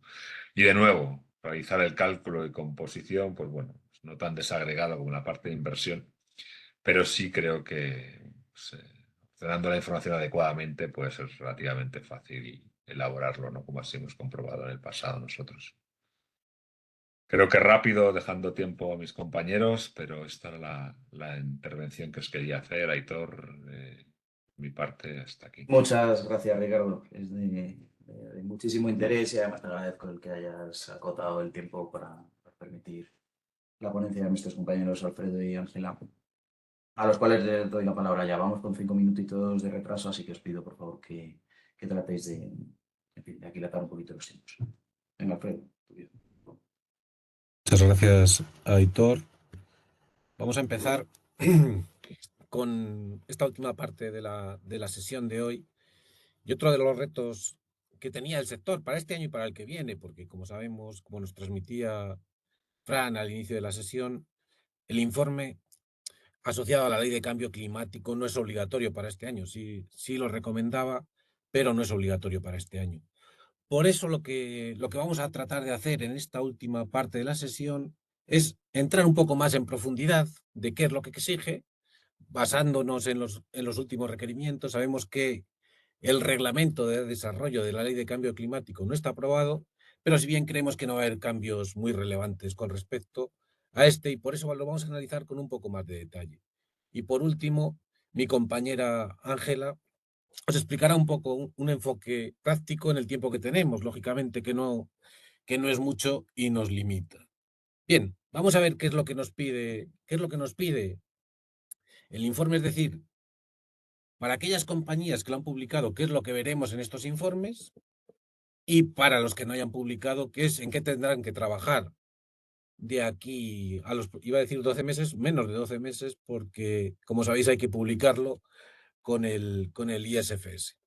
Y de nuevo, realizar el cálculo de composición, pues bueno, no tan desagregado como la parte de inversión, pero sí creo que pues, dando la información adecuadamente puede ser relativamente fácil elaborarlo, ¿no? Como así hemos comprobado en el pasado nosotros. Creo que rápido, dejando tiempo a mis compañeros, pero esta era la intervención que os quería hacer, Aitor, de mi parte hasta aquí. Muchas gracias, Ricardo. Es de muchísimo interés y además te agradezco el que hayas acotado el tiempo para remitir la ponencia de nuestros compañeros Alfredo y Ángela, a los cuales les doy la palabra ya. Vamos con 5 minutitos de retraso, así que os pido, por favor, que tratéis de aquilatar un poquito los tiempos. Venga, Alfredo. Muchas gracias, Aitor. Vamos a empezar con esta última parte de la sesión de hoy y otro de los retos que tenía el sector para este año y para el que viene, porque como sabemos, como nos transmitía Fran al inicio de la sesión, el informe asociado a la ley de cambio climático no es obligatorio para este año. Sí lo recomendaba, pero no es obligatorio para este año. Por eso lo que vamos a tratar de hacer en esta última parte de la sesión es entrar un poco más en profundidad de qué es lo que exige, basándonos en los últimos requerimientos. Sabemos que el reglamento de desarrollo de la ley de cambio climático no está aprobado, pero si bien creemos que no va a haber cambios muy relevantes con respecto a este, y por eso lo vamos a analizar con un poco más de detalle. Y por último, mi compañera Ángela os explicará un poco un enfoque práctico en el tiempo que tenemos, lógicamente que no es mucho y nos limita. Bien, vamos a ver qué es lo que nos pide el informe, es decir, para aquellas compañías que lo han publicado, qué es lo que veremos en estos informes, y para los que no hayan publicado, en qué tendrán que trabajar de aquí a iba a decir 12 meses, menos de 12 meses, porque, como sabéis, hay que publicarlo con el ISFS.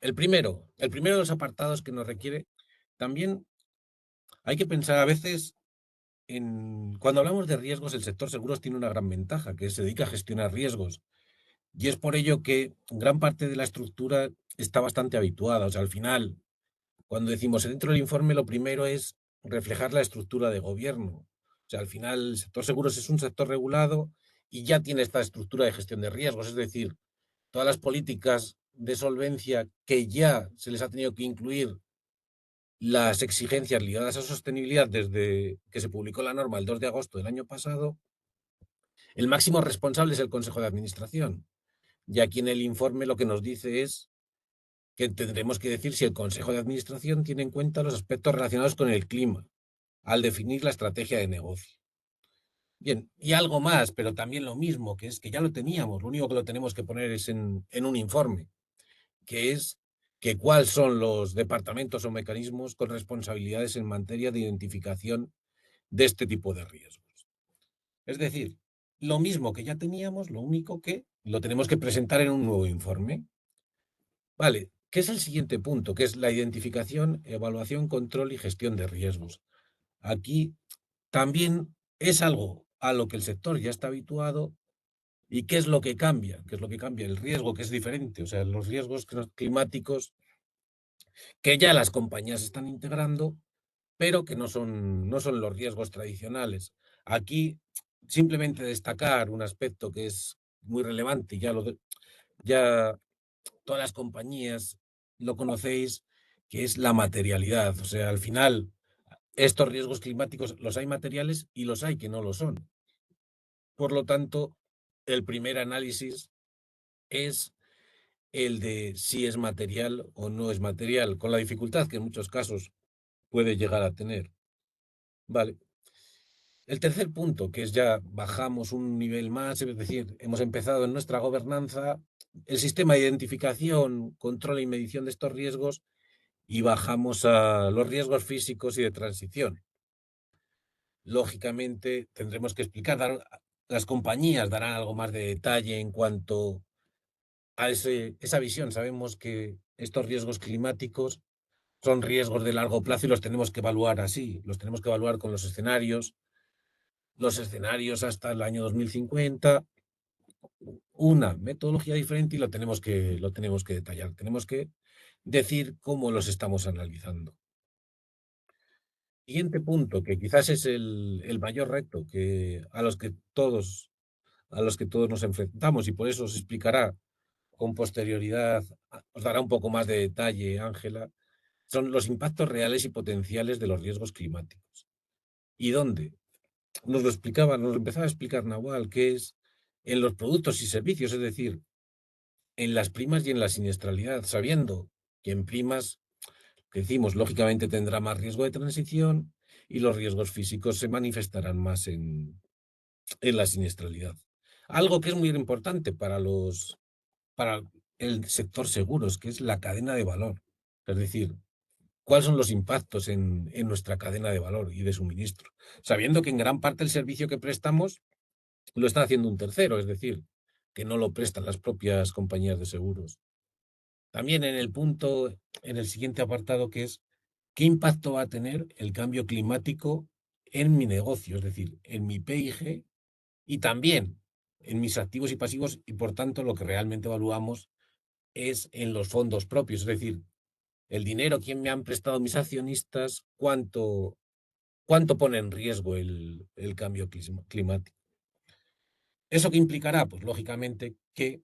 El primero de los apartados que nos requiere, también hay que pensar a veces cuando hablamos de riesgos, el sector seguros tiene una gran ventaja, que se dedica a gestionar riesgos. Y es por ello que gran parte de la estructura está bastante habituada. O sea, al final, cuando decimos dentro del informe, lo primero es reflejar la estructura de gobierno. O sea, al final, el sector seguros es un sector regulado y ya tiene esta estructura de gestión de riesgos. Es decir, todas las políticas de solvencia que ya se les ha tenido que incluir las exigencias ligadas a sostenibilidad desde que se publicó la norma el 2 de agosto del año pasado, el máximo responsable es el Consejo de Administración. Y aquí en el informe lo que nos dice es que tendremos que decir si el Consejo de Administración tiene en cuenta los aspectos relacionados con el clima al definir la estrategia de negocio. Bien, y algo más, pero también lo mismo, que es que ya lo teníamos, lo único que lo tenemos que poner es en un informe, que es que cuáles son los departamentos o mecanismos con responsabilidades en materia de identificación de este tipo de riesgos. Es decir, lo mismo que ya teníamos, lo único que lo tenemos que presentar en un nuevo informe. Vale, ¿qué es el siguiente punto? Que es la identificación, evaluación, control y gestión de riesgos. Aquí también es algo a lo que el sector ya está habituado. ¿Y qué es lo que cambia? ¿Qué es lo que cambia? El riesgo, que es diferente. O sea, los riesgos climáticos que ya las compañías están integrando, pero que no son los riesgos tradicionales. Aquí simplemente destacar un aspecto que es muy relevante, ya todas las compañías lo conocéis, que es la materialidad. O sea, al final, estos riesgos climáticos los hay materiales y los hay que no lo son. Por lo tanto, el primer análisis es el de si es material o no es material, con la dificultad que en muchos casos puede llegar a tener. Vale. El tercer punto, que es ya bajamos un nivel más, es decir, hemos empezado en nuestra gobernanza el sistema de identificación, control y medición de estos riesgos y bajamos a los riesgos físicos y de transición. Lógicamente tendremos que explicar, las compañías darán algo más de detalle en cuanto a esa visión. Sabemos que estos riesgos climáticos son riesgos de largo plazo y los tenemos que evaluar así, los tenemos que evaluar con los escenarios hasta el año 2050, una metodología diferente y lo tenemos que detallar, tenemos que decir cómo los estamos analizando. Siguiente punto, que quizás es el mayor reto a los que todos nos enfrentamos y por eso os explicará con posterioridad, os dará un poco más de detalle, Ángela, son los impactos reales y potenciales de los riesgos climáticos. ¿Y dónde? Nos lo empezaba a explicar Nawal, que es en los productos y servicios, es decir, en las primas y en la siniestralidad, sabiendo que en primas, que decimos, lógicamente tendrá más riesgo de transición y los riesgos físicos se manifestarán más en la siniestralidad. Algo que es muy importante para el sector seguros, que es la cadena de valor. Es decir, ¿cuáles son los impactos en nuestra cadena de valor y de suministro? Sabiendo que en gran parte el servicio que prestamos lo está haciendo un tercero, es decir, que no lo prestan las propias compañías de seguros. También en el siguiente apartado, que es ¿qué impacto va a tener el cambio climático en mi negocio? Es decir, en mi PIG y también en mis activos y pasivos, y por tanto lo que realmente evaluamos es en los fondos propios, es decir, el dinero, quién me han prestado mis accionistas, cuánto pone en riesgo el cambio climático. ¿Eso qué implicará? Pues lógicamente que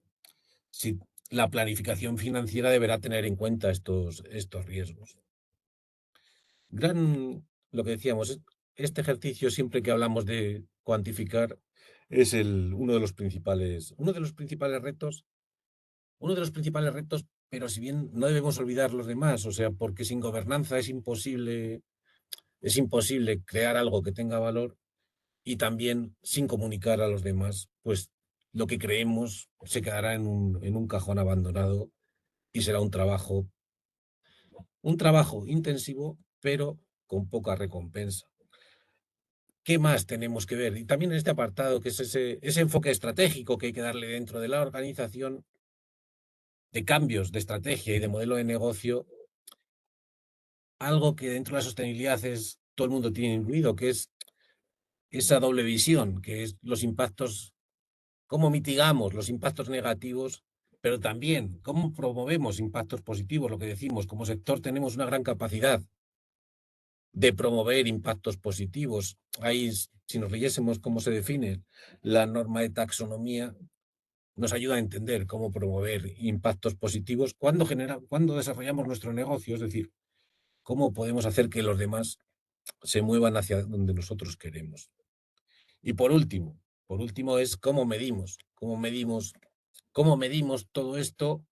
si la planificación financiera deberá tener en cuenta estos riesgos. Lo que decíamos, este ejercicio siempre que hablamos de cuantificar es uno de los principales retos, pero si bien no debemos olvidar los demás, o sea, porque sin gobernanza es imposible crear algo que tenga valor, y también sin comunicar a los demás, pues lo que creemos se quedará en un cajón abandonado y será un trabajo intensivo, pero con poca recompensa. ¿Qué más tenemos que ver? Y también en este apartado, que es ese enfoque estratégico que hay que darle dentro de la organización, de cambios de estrategia y de modelo de negocio, algo que dentro de la sostenibilidad todo el mundo tiene incluido, que es esa doble visión, que es los impactos, cómo mitigamos los impactos negativos, pero también cómo promovemos impactos positivos. Lo que decimos, como sector tenemos una gran capacidad de promover impactos positivos. Ahí, si nos leyésemos cómo se define la norma de taxonomía, nos ayuda a entender cómo promover impactos positivos cuando desarrollamos nuestro negocio, es decir, cómo podemos hacer que los demás se muevan hacia donde nosotros queremos. Y por último es cómo medimos todo esto.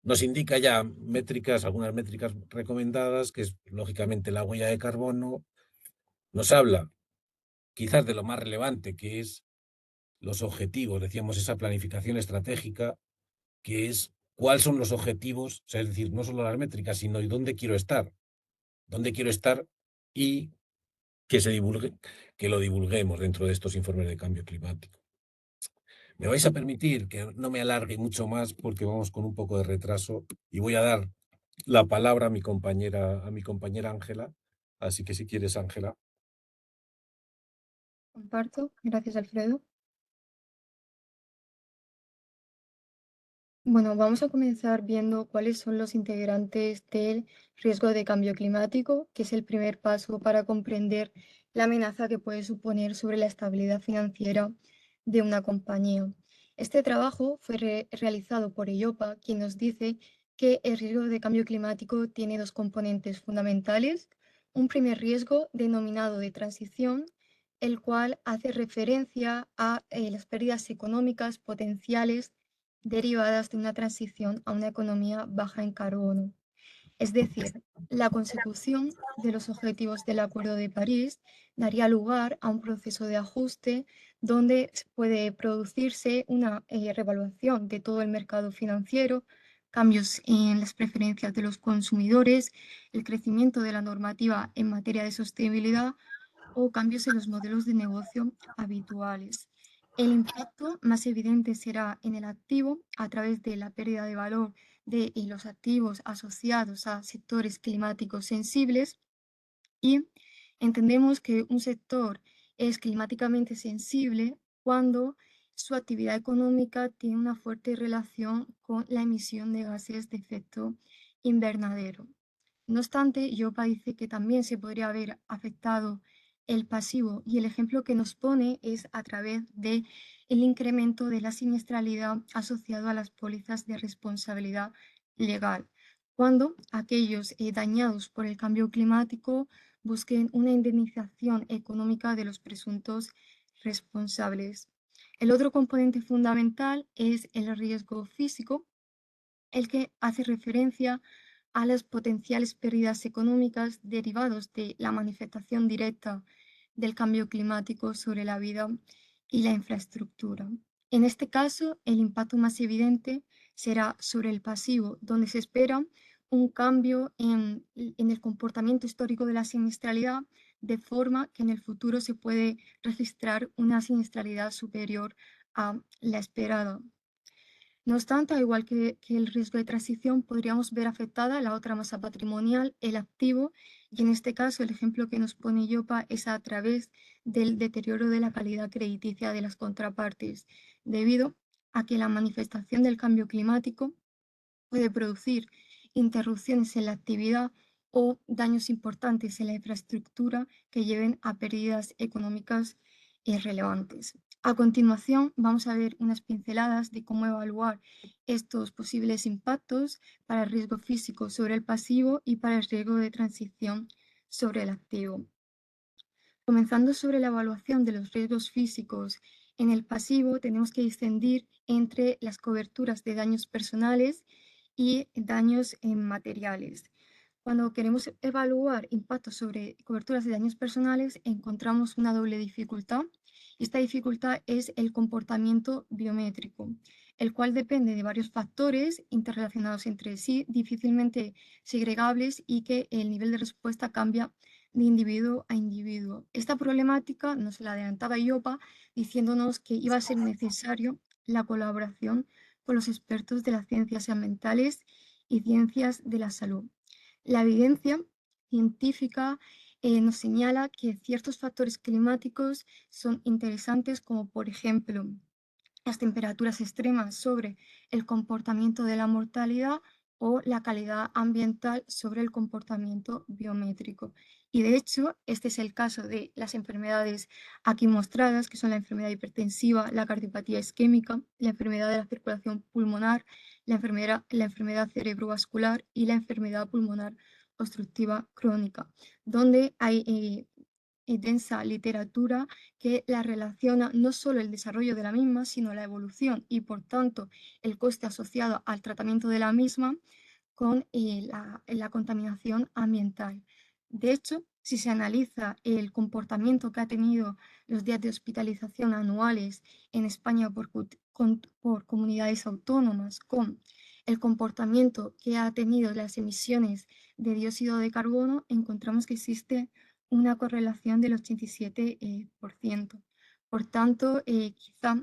Nos indica ya algunas métricas recomendadas, que es lógicamente la huella de carbono. Nos habla quizás de lo más relevante, que es los objetivos, decíamos, esa planificación estratégica, que es cuáles son los objetivos, o sea, es decir, no solo las métricas, sino dónde quiero estar y que lo divulguemos dentro de estos informes de cambio climático. Me vais a permitir que no me alargue mucho más porque vamos con un poco de retraso y voy a dar la palabra a mi compañera Ángela. Así que si quieres, Ángela. Comparto, gracias Alfredo. Bueno, vamos a comenzar viendo cuáles son los integrantes del riesgo de cambio climático, que es el primer paso para comprender la amenaza que puede suponer sobre la estabilidad financiera de una compañía. Este trabajo fue realizado por EIOPA, quien nos dice que el riesgo de cambio climático tiene dos componentes fundamentales. Un primer riesgo denominado de transición, el cual hace referencia a las pérdidas económicas potenciales derivadas de una transición a una economía baja en carbono. Es decir, la consecución de los objetivos del Acuerdo de París daría lugar a un proceso de ajuste donde puede producirse una revaluación de todo el mercado financiero, cambios en las preferencias de los consumidores, el crecimiento de la normativa en materia de sostenibilidad o cambios en los modelos de negocio habituales. El impacto más evidente será en el activo a través de la pérdida de valor de los activos asociados a sectores climáticos sensibles, y entendemos que un sector es climáticamente sensible cuando su actividad económica tiene una fuerte relación con la emisión de gases de efecto invernadero. No obstante, Yopa dice que también se podría haber afectado el pasivo, y el ejemplo que nos pone es a través del incremento de la siniestralidad asociado a las pólizas de responsabilidad legal, cuando aquellos dañados por el cambio climático busquen una indemnización económica de los presuntos responsables. El otro componente fundamental es el riesgo físico, el que hace referencia a las potenciales pérdidas económicas derivadas de la manifestación directa del cambio climático sobre la vida y la infraestructura. En este caso, el impacto más evidente será sobre el pasivo, donde se espera un cambio en el comportamiento histórico de la siniestralidad, de forma que en el futuro se puede registrar una siniestralidad superior a la esperada. No obstante, al igual que el riesgo de transición, podríamos ver afectada la otra masa patrimonial, el activo, y en este caso el ejemplo que nos pone IOPA es a través del deterioro de la calidad crediticia de las contrapartes, debido a que la manifestación del cambio climático puede producir interrupciones en la actividad o daños importantes en la infraestructura que lleven a pérdidas económicas relevantes. A continuación, vamos a ver unas pinceladas de cómo evaluar estos posibles impactos para el riesgo físico sobre el pasivo y para el riesgo de transición sobre el activo. Comenzando sobre la evaluación de los riesgos físicos en el pasivo, tenemos que distinguir entre las coberturas de daños personales y daños materiales. Cuando queremos evaluar impactos sobre coberturas de daños personales, encontramos una doble dificultad. Esta dificultad es el comportamiento biométrico, el cual depende de varios factores interrelacionados entre sí, difícilmente segregables y que el nivel de respuesta cambia de individuo a individuo. Esta problemática nos la adelantaba IOPA diciéndonos que iba a ser necesario la colaboración con los expertos de las ciencias ambientales y ciencias de la salud. La evidencia científica nos señala que ciertos factores climáticos son interesantes, como por ejemplo las temperaturas extremas sobre el comportamiento de la mortalidad o la calidad ambiental sobre el comportamiento biométrico. Y de hecho, este es el caso de las enfermedades aquí mostradas, que son la enfermedad hipertensiva, la cardiopatía isquémica, la enfermedad de la circulación pulmonar, la enfermedad cerebrovascular y la enfermedad pulmonar obstructiva crónica, donde hay densa literatura que la relaciona no solo el desarrollo de la misma, sino la evolución y, por tanto, el coste asociado al tratamiento de la misma con la contaminación ambiental. De hecho, si se analiza el comportamiento que ha tenido los días de hospitalización anuales en España por comunidades autónomas con el comportamiento que ha tenido las emisiones de dióxido de carbono, encontramos que existe una correlación del 87%. Por tanto, quizá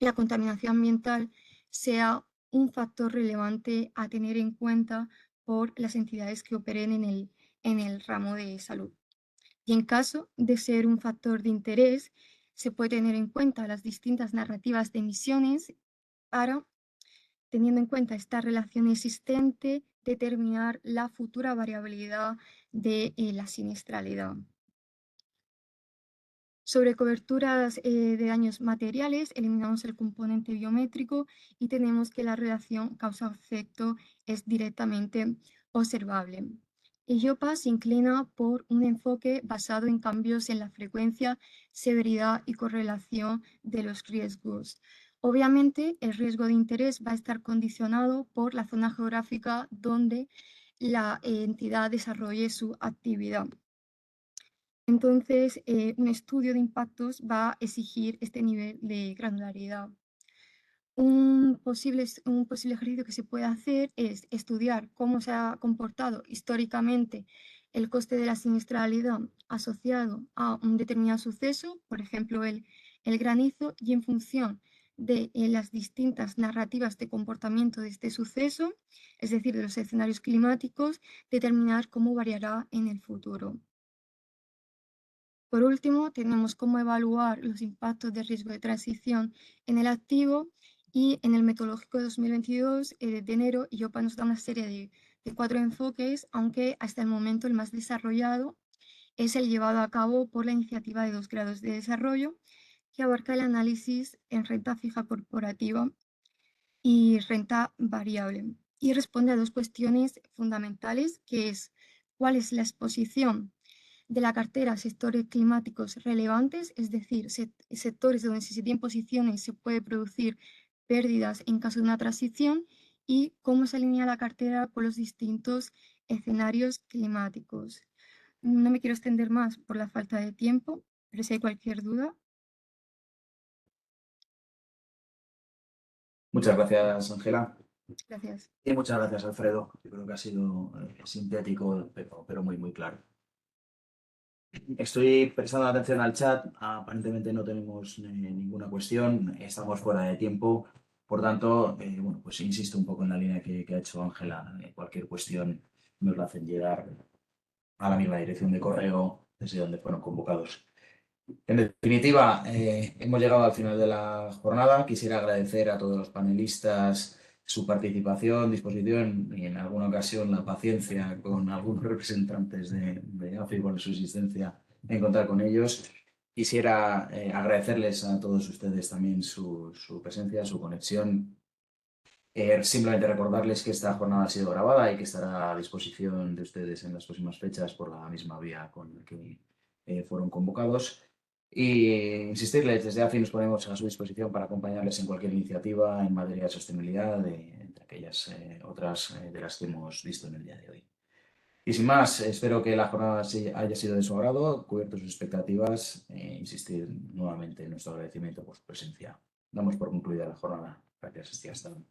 la contaminación ambiental sea un factor relevante a tener en cuenta por las entidades que operen en el ramo de salud. Y en caso de ser un factor de interés, se puede tener en cuenta las distintas narrativas de emisiones para, teniendo en cuenta esta relación existente, determinar la futura variabilidad de la siniestralidad. Sobre coberturas de daños materiales, eliminamos el componente biométrico y tenemos que la relación causa-efecto es directamente observable. IOPA se inclina por un enfoque basado en cambios en la frecuencia, severidad y correlación de los riesgos. Obviamente, el riesgo de interés va a estar condicionado por la zona geográfica donde la entidad desarrolle su actividad. Entonces, un estudio de impactos va a exigir este nivel de granularidad. Un posible ejercicio que se puede hacer es estudiar cómo se ha comportado históricamente el coste de la siniestralidad asociado a un determinado suceso, por ejemplo, el granizo, y en función de las distintas narrativas de comportamiento de este suceso, es decir, de los escenarios climáticos, determinar cómo variará en el futuro. Por último, tenemos cómo evaluar los impactos de riesgo de transición en el activo, y en el metodológico de 2022 de enero, IOPA nos da una serie de 4 enfoques, aunque hasta el momento el más desarrollado es el llevado a cabo por la iniciativa de 2 grados de desarrollo, que abarca el análisis en renta fija corporativa y renta variable, y responde a 2 cuestiones fundamentales, que es cuál es la exposición de la cartera a sectores climáticos relevantes, es decir, sectores donde si se tienen posiciones se puede producir pérdidas en caso de una transición, y cómo se alinea la cartera con los distintos escenarios climáticos. No me quiero extender más por la falta de tiempo, pero si hay cualquier duda. Muchas gracias, Ángela. Gracias. Y muchas gracias, Alfredo. Yo creo que ha sido sintético, pero muy, muy claro. Estoy prestando atención al chat. Aparentemente no tenemos ninguna cuestión. Estamos fuera de tiempo. Por tanto, bueno, pues insisto un poco en la línea que ha hecho Ángela. Cualquier cuestión nos la hacen llegar a la misma dirección de correo desde donde fueron convocados. En definitiva, hemos llegado al final de la jornada. Quisiera agradecer a todos los panelistas su participación, disposición y en alguna ocasión la paciencia con algunos representantes de AFI por su insistencia en contar con ellos. Quisiera agradecerles a todos ustedes también su presencia, su conexión. Simplemente recordarles que esta jornada ha sido grabada y que estará a disposición de ustedes en las próximas fechas por la misma vía con la que fueron convocados. Y insistirles, desde AFI nos ponemos a su disposición para acompañarles en cualquier iniciativa en materia de sostenibilidad, entre aquellas otras de las que hemos visto en el día de hoy. Y sin más, espero que la jornada haya sido de su agrado, cubierto sus expectativas e insistir nuevamente en nuestro agradecimiento por su presencia. Damos por concluida la jornada. Gracias, hasta luego.